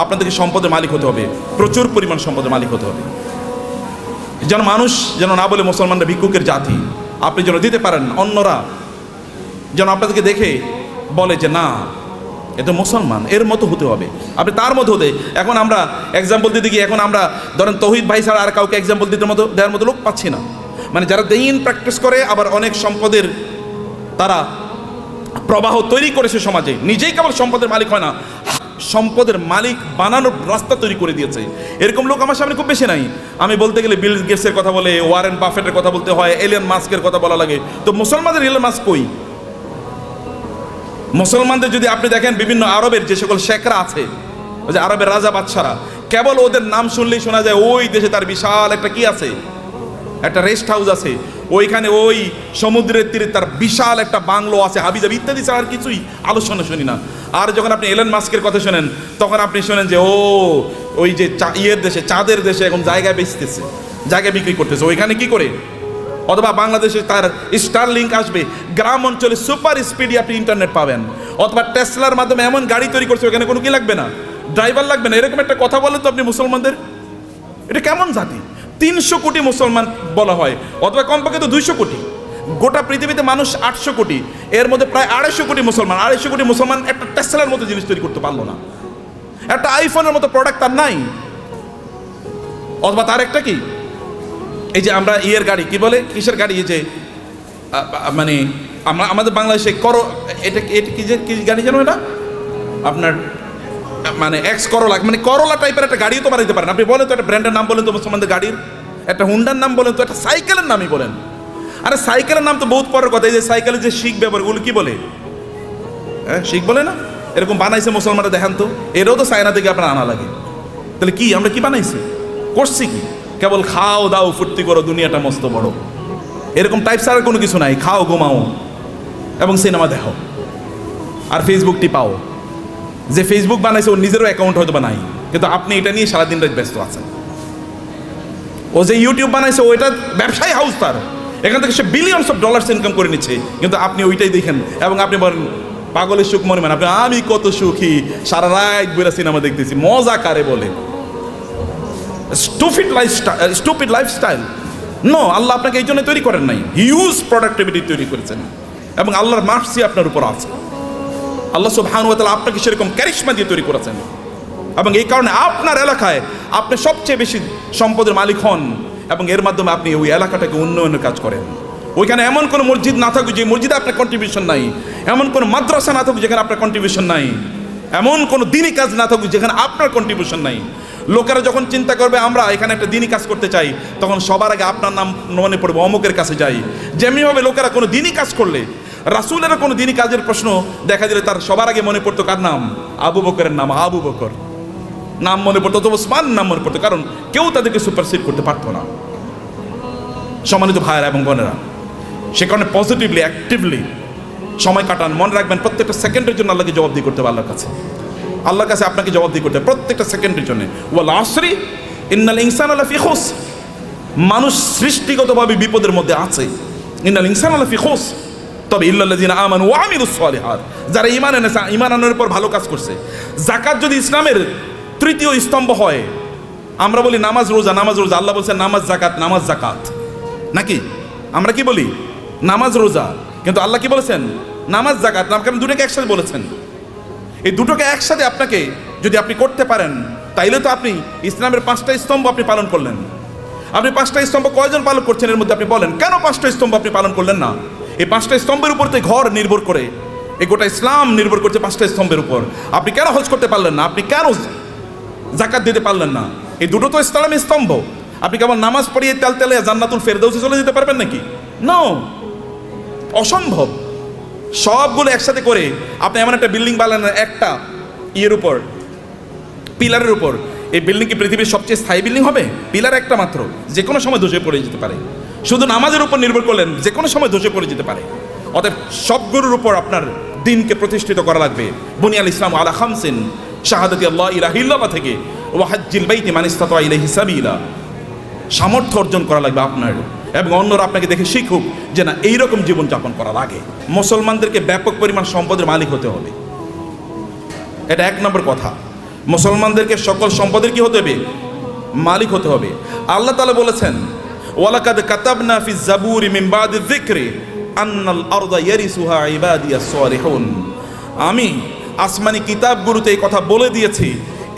আপনাদেরকে সম্পদের মালিক হতে হবে, প্রচুর পরিমাণ সম্পদের মালিক হতে হবে, যেন মানুষ যেন না বলে মুসলমানরা ভিক্ষুকের জাতি। আপনি যেন দিতে পারেন, অন্যরা যেন আপনাদেরকে দেখে বলে যে না, এটা মুসলমান, এর মতো হতে হবে, আপনি তার মতো হতে। এখন আমরা এক্সাম্পল দিতে গিয়ে এখন আমরা ধরেন তৌহিদ ভাই ছাড়া আর কাউকে এক্সাম্পল দেওয়ার মতো লোক পাচ্ছি না। মানে যারা দ্বীন প্র্যাকটিস করে, আবার অনেক সম্পদের তারা প্রবাহ তৈরি করেছে সমাজে, নিজেই কেবল সম্পদের মালিক হয় না, সম্পদের মালিক বানানোর রাস্তা তৈরি করে দিয়েছে। এরকম লোক আমার সামনে খুব বেশি নাই। আমি বলতে গেলে বিল গেটসের কথা বলে, ওয়ারেন বাফেটের কথা বলতে হয়, এলিয়ন মাস্কের কথা বলা লাগে। তো মুসলমানদের এলিয়ন মাস্ক কই? মুসলমানদের যদি আপনি দেখেন, বিভিন্ন আরবের যে সকল শেখরা আছে, ওই যে আরবের রাজা বাদশারা, কেবল ওদের নাম শুনলেই শোনা যায় ওই দেশে তার বিশাল একটা কি আছে, একটা রেস্ট হাউস আছে, ওইখানে ওই সমুদ্রের তীরে তার বিশাল একটা বাংলো আছে, হাবিজাবি ইত্যাদি ছাড়া আর কিছুই আলোচনা শুনি না। আর যখন আপনি এলন মাস্কের কথা শোনেন, তখন আপনি শোনেন যে ও ওই যে ইয়ের দেশে, চাঁদের দেশে এখন জায়গায় বেচতেছে, জায়গা বিক্রি করতেছে, ওইখানে কি করে। অথবা বাংলাদেশে তার স্টার লিঙ্ক আসবে, গ্রাম অঞ্চলে সুপার স্পিডে আপনি ইন্টারনেট পাবেন। অথবা টেসলার মাধ্যমে এমন গাড়ি তৈরি করছে, ওখানে কোনো কি লাগবে না, ড্রাইভার লাগবে না। এরকম একটা কথা বলেন তো আপনি মুসলমানদের, এটা কেমন জাতি? 300 কোটি মুসলমান বলা হয়, অথবা কমপক্ষে তো 200 কোটি। গোটা পৃথিবীতে মানুষ 800 কোটি, এর মধ্যে প্রায় 250 কোটি মুসলমান। 250 কোটি মুসলমান একটা টেসলার মতো জিনিস তৈরি করতে পারলো না, একটা আইফোনের মতো প্রোডাক্ট তার নাই। অথবা তার একটা কি, এই যে আমরা ইয়ের গাড়ি কি বলে, কিসের গাড়ি, এই যে মানে আমরা আমাদের বাংলাদেশে এটা কি যে কি গাড়ি জানো, এটা আপনার মানে এক্স করোলা, মানে করোলা টাইপের একটা গাড়িও তো বানাইতে পারেন। আপনি বলেন তো একটা ব্র্যান্ডের নাম বলেন তো মুসলমানদের গাড়ির, একটা হুন্ডার নাম বলেন তো, একটা সাইকেলের নামই বলেন। আরে সাইকেলের নাম তো বহুত পরের কথা। এই যে সাইকেলের যে শিখ ব্যবহার, ওগুলো কি বলে, হ্যাঁ শিখ বলে না? এরকম বানাইছে মুসলমানরা, দেখান তো। এরও তো চায়না থেকে আপনার আনা লাগে। তাহলে কি আমরা কি বানাইছি, করছি কি? কেবল খাও দাও ফুর্তি করো, দুনিয়াটা মস্ত বড়, এরকম টাইপ ছাড়া কোনো কিছু নাই। খাও ঘুমাও এবং সিনেমা দেখো আর ফেসবুক টিপাও। যে ফেসবুক বানাইছে ওর নিজেরও অ্যাকাউন্ট হয়তো বা নাই, কিন্তু আপনি এটা নিয়ে সারাদিন রাত ব্যস্ত আছেন। ও যে ইউটিউব বানাইছে, ওইটা ব্যবসায়ী হাউস তার, এখান থেকে সে বিলিয়নস অফ ডলার্স ইনকাম করে নিচ্ছে, কিন্তু আপনি ওইটাই দেখেন এবং আপনি বলেন পাগলের সুখ মনে মানে, আপনি আমি কত সুখী, সারা রাত বইরা সিনেমা দেখতেছি, মজা কারে বলে। Stupid lifestyle. নো, আল্লাহ আপনাকে এই জন্য তৈরি করেন নাই, হিউজ প্রোডাক্টিভিটি তৈরি করেছেন এবং আল্লাহর মার্সি আপনার উপর আছে। আল্লাহ সুবহানাহু ওয়া তাআলা আপনাকে সেরকম ক্যারিশমা দিয়ে তৈরি করেছেন এবং এই কারণে আপনার এলাকায় আপনি সবচেয়ে বেশি সম্পদের মালিক হন এবং এর মাধ্যমে আপনি ওই এলাকাটাকে উন্নয়নের কাজ করেন। ওইখানে এমন কোনো মসজিদ না থাকুক যে মসজিদে আপনার কন্ট্রিবিউশন নাই, এমন কোনো মাদ্রাসা না থাকুক যেখানে আপনার কন্ট্রিবিউশন নাই, এমন কোনো দিনী কাজ না থাকুক যেখানে আপনার কন্ট্রিবিউশন নাই। লোকেরা যখন চিন্তা করবে আমরা এখানে একটা দিনী কাজ করতে চাই, তখন সবার আগে আপনার নাম মনে পড়বে, অমুকের কাছে যাই। যেমনিভাবে লোকেরা কোনো দিনী কাজ করলে, রাসূলের কোনো দিনী কাজের প্রশ্ন দেখা দিলে তার সবার আগে মনে পড়তো কার নাম? আবু বকরের নাম, আবু বকর নাম মনে পড়তো, তো ওসমান নাম মনে পড়তো, কারণ কেউ তাদেরকে সুপারসিড করতে পারতো না। সম্মানিত ভাইয়েরা এবং বোনেরা, সে কারণে পজিটিভলি অ্যাক্টিভলি সময় কাটান। মনে রাখবেন প্রত্যেকটা সেকেন্ডের জন্য আল্লাহকে জবাবদিহি করতে হবে। আল্লাহর কাছে আপনাকে জবাবদিহি করতে হবে প্রত্যেকটা সেকেন্ডের জন্য। ওয়াল আসরি ইন্নাল ইনসানা লাফি খুসর, মানুষ সৃষ্টিগতভাবে বিপদের মধ্যে আছে। ইন্নাল ইনসানা লাফি খুসর, তবে ইল্লাল্লাযিনা আমানু ওয়া আমিলুস সালিহাত, যারা ঈমান এনেছে, ঈমান আনার পর ভালো কাজ করছে। যাকাত যদি ইসলামের তৃতীয় স্তম্ভ হয়, আমরা বলি নামাজ রোজা, নামাজ রোজা, আল্লাহ বলছেন নামাজ জাকাত, নামাজ জাকাত, নাকি আমরা কি বলি? নামাজ রোজা, কিন্তু আল্লাহ কি বলেছেন? নামাজ জাকাত। কারণ দুটোকে একসাথে বলেছেন। এই দুটোকে একসাথে আপনাকে যদি আপনি করতে পারেন, তাইলে তো আপনি ইসলামের 5টা স্তম্ভ আপনি পালন করলেন। আপনি 5টা স্তম্ভ কয়জন পালন করছেন এর মধ্যে আপনি বলেন, কেন 5টা স্তম্ভ আপনি পালন করলেন না? এই 5টা স্তম্ভের উপর তো ঘর নির্ভর করে, এই গোটা ইসলাম নির্ভর করছে 5টা স্তম্ভের উপর। আপনি কেন হজ করতে পারলেন না? আপনি কেন জাকাত দিতে পারলেন না? এই দুটো তো ইসলামের স্তম্ভ। আপনি কেমন নামাজ পড়িয়ে তেলে জান্নাতুল ফেরদাউসে চলে যেতে পারবেন নাকি? নো, অসম্ভব। সবগুলো একসাথে করে আপনি এমন একটা বিল্ডিং বানালেন একটা ইয়ের উপর, পিলারের উপর। এই বিল্ডিং কি পৃথিবীর সবচেয়ে স্থায়ী বিল্ডিং হবে? পিলার একটা মাত্র, যে কোনো সময় ধসে পড়ে যেতে পারে। শুধু নামাজের উপর নির্ভর করলেন, যে কোনো সময় ধসে পড়ে যেতে পারে। অতএব সবগুলোর উপর আপনার দিনকে প্রতিষ্ঠিত করা লাগবে। বুনিয়াল ইসলাম আলা খামসিন, শাহাদাতি আল্লাহ ইলাহা ইল্লাল্লাহ থেকে ওয়া হাজ্জিল বাইতি মান ইসতাতা ইলাইহি সাবিলা, সামর্থ্য অর্জন করা লাগবে আপনার, এবং অন্যরা আপনাকে দেখে শিখুক যে না এইরকম জীবনযাপন করা লাগে। মুসলমানদেরকে ব্যাপক পরিমাণ সম্পদের মালিক হতে হবে, এটা 1 নম্বর কথা। মুসলমানদেরকে সকল সম্পদের কি হতে হবে? মালিক হতে হবে। আল্লাহ তাআলা বলেছেন, ওয়ালাকাদ কাতাবনা ফিজ জাবুরি মিন বাদি যিকরি আন্নাল আরদা ইয়ারিসুহা ইবাদিয়াস সালিহুন। আমি আসমানি কিতাবগুলোতে এই কথা বলে দিয়েছি,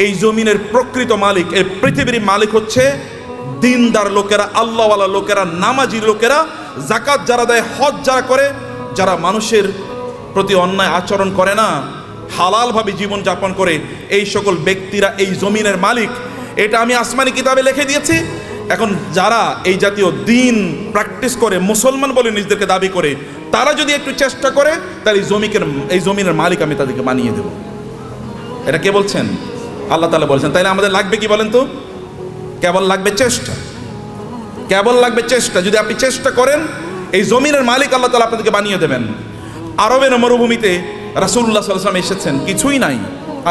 এই জমিনের প্রকৃত মালিক, এই পৃথিবীর মালিক হচ্ছে দিনদার লোকেরা, আল্লাহওয়ালা লোকেরা, নামাজি লোকেরা, যাকাত যারা দেয়, হজ যারা করে, যারা মানুষের প্রতি অন্যায় আচরণ করে না, হালালভাবে জীবন যাপন করে, এই সকল ব্যক্তিরা এই জমিনের মালিক। এটা আমি আসমানি কিতাবে লিখে দিয়েছি। এখন যারা এই জাতীয় দিন প্র্যাকটিস করে, মুসলমান বলে নিজেদেরকে দাবি করে, তারা যদি একটু চেষ্টা করে, তাহলে এই জমিনের মালিক আমি তাদেরকে বানিয়ে দেব। এটা কে বলছেন? আল্লাহ তাআলা বলছেন। তাইলে আমাদের লাগবে কি বলেন তো? কেবল লাগবে চেষ্টা, কেবল লাগবে চেষ্টা। যদি আপনি চেষ্টা করেন, এই জমিনের মালিক আল্লাহ তাআলা আপনাদেরকে বানিয়ে দেবেন। আরবের মরুভূমিতে রাসূলুল্লাহ সাল্লাল্লাহু আলাইহি ওয়াসাল্লাম এসেছেন, কিছুই নাই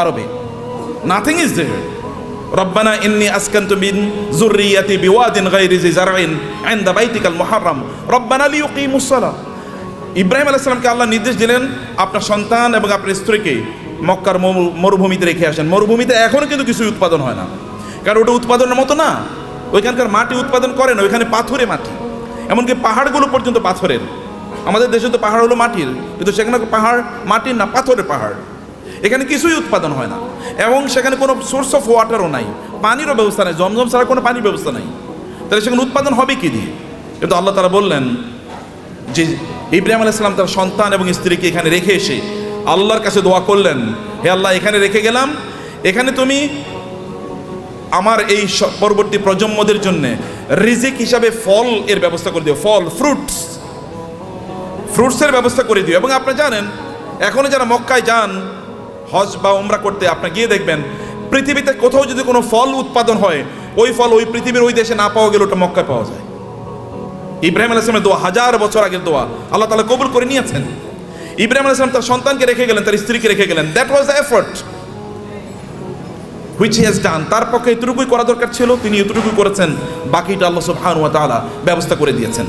আরবে, নাথিং ইজ দেয়ার। রব্বানা ইন্নী আসকানতু মিন যুররিয়াতি বিওয়াদিন গায়রি জি জারইন ইনদা বাইতিকাল মুহাররম রব্বানা লিইয়ুকিমুস সালাহ। ইব্রাহিম আলাইহিস সালামকে আল্লাহ নির্দেশ দিলেন, আপনার সন্তান এবং আপনার স্ত্রীকে মক্কার মরুভূমিতে রেখে আসেন। মরুভূমিতে এখনও কিন্তু কিছুই উৎপাদন হয় না, কারণ ওটা উৎপাদনের মতো না। ওইখানকার মাটি উৎপাদন করে না, ওইখানে পাথরে মাটি, এমনকি পাহাড়গুলো পর্যন্ত পাথরের। আমাদের দেশে তো পাহাড় হলো মাটির, কিন্তু সেখানে পাহাড় মাটির না, পাথরের পাহাড়। এখানে কিছুই উৎপাদন হয় না, এবং সেখানে কোনো সোর্স অফ ওয়াটারও নাই, পানিরও ব্যবস্থা নাই, জমজম ছাড়া কোনো পানির ব্যবস্থা নাই। তাহলে সেখানে উৎপাদন হবে কি দিয়ে? কিন্তু আল্লাহ তাআলা বললেন যে ইব্রাহিম আলাইহিস সালাম তার সন্তান এবং স্ত্রীকে এখানে রেখে এসে আল্লাহর কাছে দোয়া করলেন, হে আল্লাহ, এখানে রেখে গেলাম, এখানে তুমি আমার এই পরবর্তী প্রজন্মদের জন্য রিজিক হিসাবে ফল এর ব্যবস্থা করে দিও, ফল, ফ্রুটসের ব্যবস্থা করে দিও। এবং আপনি জানেন, এখনো যারা মক্কায় যান হজ বা উমরা করতে, আপনি গিয়ে দেখবেন পৃথিবীতে কোথাও যদি কোনো ফল উৎপাদন হয়, ওই ফল ওই পৃথিবীর ওই দেশে না পাওয়া গেলে ওটা মক্কায় পাওয়া যায়। ইব্রাহিম আলাইহিস সালামের দোয়া, 1000 বছর আগের দোয়া, আল্লাহ তাআলা কবুল করে নিয়েছেন। ইব্রাহিম আলাইহিস সালাম তার সন্তানকে রেখে গেলেন, তার স্ত্রীকে রেখে গেলেন। That was the effort which he has done. তার পক্ষে এতটুকুই করা দরকার ছিল, তিনি এতটুকুই করেছেন, বাকিটা আল্লাহ সুবহানাহু ওয়া তাআলা ব্যবস্থা করে দিয়েছেন।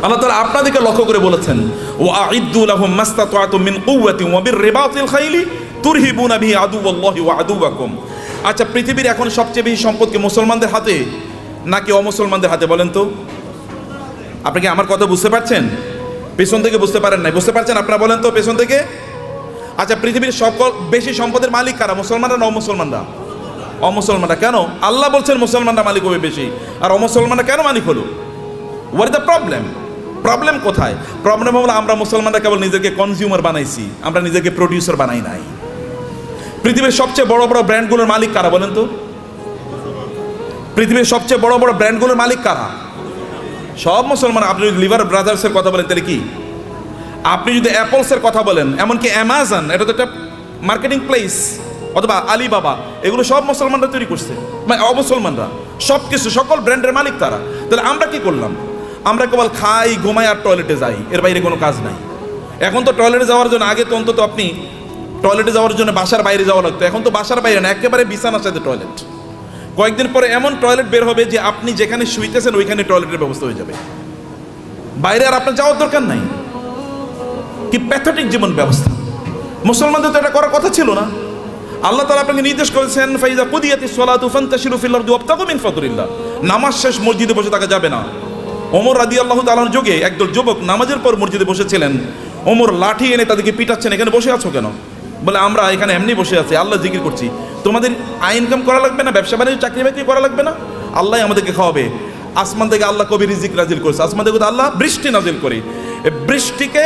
আল্লাহ তাআলা আপনাদেরকে লক্ষ্য করে বলেছেন, ওয়াইদ্দু লাহুম মাসতাতাতুম মিন কুওয়াতিন ওয়া বিররিবাতিল খাইলি তুরহিবুনা বিহি আদুওয়াল্লাহি ওয়া আদুওয়াকুম। আচ্ছা, পৃথিবীর এখন সবচেয়ে বেশি সম্পদ কি মুসলমানদের হাতে নাকি অমুসলমানদের হাতে বলেন তো? আপনি কি আমার কথা বুঝতে পারছেন? পেছন থেকে বুঝতে পারেন নাই? বুঝতে পারছেন আপনারা? বলেন তো পেছন থেকে। আচ্ছা, পৃথিবীর সকল বেশি সম্পদের মালিক কারা, মুসলমানরা না অমুসলমানরা? অমুসলমানরা। কেন? আল্লাহ বলছেন মুসলমানরা মালিক হবে বেশি, আর অমুসলমানরা কেন মালিক হলো? What is the problem? Problem কোথায়? প্রবলেম হলো আমরা মুসলমানরা কেবল নিজেকে কনজিউমার বানাইছি, আমরা নিজেকে প্রডিউসার বানাই নাই। পৃথিবীর সবচেয়ে বড় বড় ব্র্যান্ডগুলোর মালিক কারা বলেন তো? পৃথিবীর সবচেয়ে বড় বড় ব্র্যান্ডগুলোর মালিক কারা? সব মুসলমান। আপনি যদি লিভার ব্রাদার্সের কথা বলেন তাহলে কি? আপনি যদি অ্যাপলসের কথা বলেন, এমনকি অ্যামাজন, এটা তো একটা মার্কেটিং প্লেস, অথবা আলিবাবা, এগুলো সব মুসলমানরা তৈরি করছে, মানে অমুসলমানরা। সব কিছু, সকল ব্র্যান্ডের মালিক তারা। তাহলে আমরা কি করলাম? আমরা কেবল খাই, ঘুমাই আর টয়লেটে যাই, এর বাইরে কোনো কাজ নাই। এখন তো টয়লেটে যাওয়ার জন্য, আগে তো অন্তত আপনি টয়লেটে যাওয়ার জন্য বাসার বাইরে যাওয়া লাগতো, এখন তো বাসার বাইরে না, একেবারে বিছানার সাথে টয়লেট। কয়েকদিন পরে এমন টয়লেট বের হবে যে আপনি যেখানে শুইতেছেন ওইখানে টয়লেটের ব্যবস্থা হয়ে যাবে, বাইরে আর আপনার যাওয়ার দরকার নাই। কি প্যাথেটিক জীবন ব্যবস্থা! মুসলমানদের তো এটা করার কথা ছিল না। আল্লাহ তাআলা আপনাকে নির্দেশ করেছেন, ফাইজা কুদিয়াতিস সালাতু ফান্তাশিরু ফিল আরদি ওয়াবতাগু মিন ফাদলিল্লাহ। নামাজ শেষ মসজিদে বসে থাকা যাবে না। ওমর রাদিয়াল্লাহু তাআলার যুগে একদল যুবক নামাজের পর মসজিদে বসেছিলেন। ওমর লাঠি এনে তাদেরকে পিটাচ্ছেন, এখানে বসে আছো কেন? বলে, আমরা এখানে এমনি বসে আছি, আল্লাহ জিকির করছি। তোমাদের আয় ইনকাম করা লাগবে না, ব্যবসা বাণিজ্য, চাকরি বাকরি করা লাগবে না, আল্লাহ আমাদেরকে খাওয়াবে। আসমান থেকে আল্লাহ কবি রিজিক নাজিল করেছে, আসমান থেকে আল্লাহ বৃষ্টি নাজিল করে। বৃষ্টিকে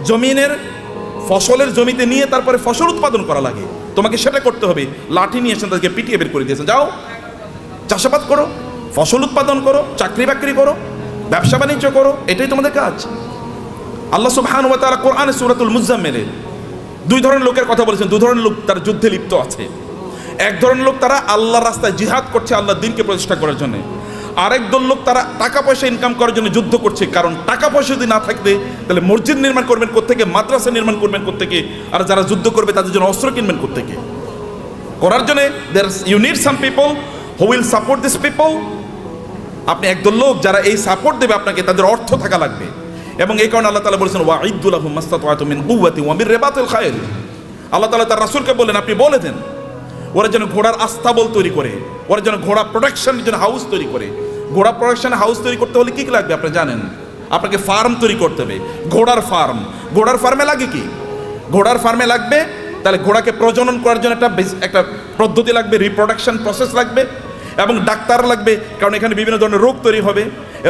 জমিনের ফসলের জমিতে নিয়ে তারপরে ফসল উৎপাদন করা লাগে, তোমাকে সেটা করতে হবে। লাঠি নিয়ে এসে তাদেরকে পিটিয়ে বের করে দিয়েছেন, যাও চাষাবাদ করো, ফসল উৎপাদন করো, চাকরি বাকরি করো, ব্যবসা বাণিজ্য করো, এটাই তোমাদের কাজ। আল্লাহ সুবহানাহু ওয়া তাআলা কোরআনে সূরাতুল মুজাম্মিলে দুই ধরনের লোকের কথা বলেছেন। দুই ধরনের লোক তারা যুদ্ধে লিপ্ত আছে। এক ধরনের লোক তারা আল্লাহর রাস্তায় জিহাদ করছে, আল্লাহর দ্বীনকে প্রতিষ্ঠা করার জন্য। আরেক দল লোক তারা টাকা পয়সা ইনকাম করার জন্য যুদ্ধ করছে, কারণ টাকা পয়সা যদি না থাকবে তাহলে মসজিদ নির্মাণ করবেন কোত্থেকে, মাদ্রাসা নির্মাণ করবেন কোত্থেকে, আর যারা যুদ্ধ করবে তাদের জন্য অস্ত্র কিনবেন কোত্থেকে। করার জন্য you need some people who will support this people. আপনি একদল লোক যারা এই সাপোর্ট দেবে আপনাকে, তাদের অর্থ থাকা লাগবে। এবং এই কারণে আল্লাহ তাআলা বলেছেন, ওয়াইদ্দু লাহুম মাসতাতা'তুম মিন কুওয়াতিন ওয়া মির রিবাতিল খাইল। আল্লাহ তাআলা তার রাসূলকে বলেন, আপনি বলে দেন ওরা যেন ঘোড়ার আস্তাবল তৈরি করে, ওরা যেন ঘোড়া প্রোডাকশনের জন্য হাউস তৈরি করে। ঘোড়া প্রোডাকশন হাউস তৈরি করতে হলে কী কী লাগবে আপনি জানেন? আপনাকে ফার্ম তৈরি করতে হবে, ঘোড়ার ফার্ম। ঘোড়ার ফার্মে লাগে কি? ঘোড়ার ফার্মে লাগবে তাহলে ঘোড়াকে প্রজনন করার জন্য একটা পদ্ধতি লাগবে, রিপ্রোডাকশন প্রসেস লাগবে, এবং ডাক্তার লাগবে, কারণ এখানে বিভিন্ন ধরনের রোগ তৈরি হবে,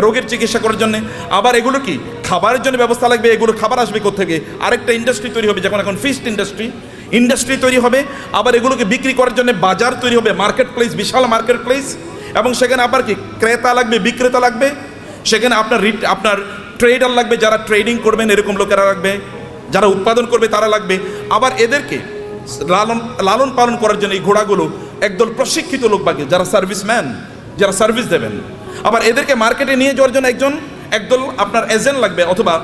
রোগের চিকিৎসা করার জন্য। আবার এগুলো কি খাবারের জন্য ব্যবস্থা লাগবে, এগুলো খাবার আসবে কোত্থেকে? আরেকটা ইন্ডাস্ট্রি তৈরি হবে, যেমন এখন ফিশ ইন্ডাস্ট্রি তৈরি হবে। আবার এগুলোকে বিক্রি করার জন্য বাজার তৈরি হবে, মার্কেট প্লেস, বিশাল মার্কেট প্লেস, এবং সেখানে আবার কি ক্রেতা লাগবে, বিক্রেতা লাগবে, সেখানে আপনার ট্রেডার লাগবে, যারা ট্রেডিং করবেন এরকম লোকেরা লাগবে, যারা উৎপাদন করবে তারা লাগবে। আবার এদেরকে লালন পালন করার জন্য এই ঘোড়াগুলো একদল প্রশিক্ষিত লোক লাগে, যারা সার্ভিসম্যান, যারা সার্ভিস দেবেন। আবার এদেরকে মার্কেটে নিয়ে যাওয়ার জন্য একদল আপনার এজেন্ট লাগবে, অথবা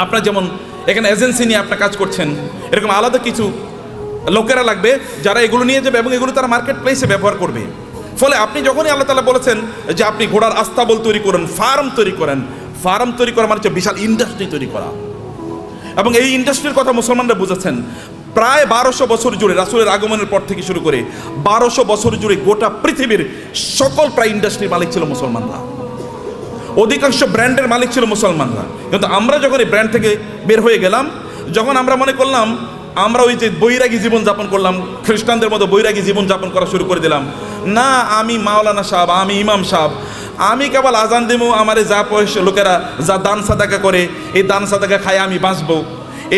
আপনার যেমন এখানে এজেন্সি নিয়ে আপনার কাজ করছেন, এরকম আলাদা কিছু লোকেরা লাগবে যারা এগুলো নিয়ে যাবে এবং এগুলো তারা মার্কেট প্লেসে ব্যবহার করবে। ফলে আপনি যখনই আল্লাহ তাআলা বলেছেন যে আপনি ঘোড়ার আস্তাবল তৈরি করেন, ফার্ম তৈরি করেন, ফার্ম তৈরি করা মানে হচ্ছে বিশাল ইন্ডাস্ট্রি তৈরি করা। এবং এই ইন্ডাস্ট্রির কথা মুসলমানরা বুঝেছেন। প্রায় 1200 বছর জুড়ে রাসূলের আগমনের পর থেকে শুরু করে 1200 বছর জুড়ে গোটা পৃথিবীর সকল প্রায় ইন্ডাস্ট্রির মালিক ছিল মুসলমানরা, অধিকাংশ ব্র্যান্ডের মালিক ছিল মুসলমানরা। কিন্তু আমরা যখন এই ব্র্যান্ড থেকে বের হয়ে গেলাম, যখন আমরা মনে করলাম আমরা ওই যে বৈরাগী জীবনযাপন করলাম, খ্রিস্টানদের মতো বৈরাগী জীবনযাপন করা শুরু করে দিলাম, না আমি মাওলানা সাহেব, আমি ইমাম সাহেব, আমি কেবল আজান দেবো, আমার যা পয়সা লোকেরা যা দান সাদাকা করে এই দান সাদাকা খায় আমি বাঁচবো,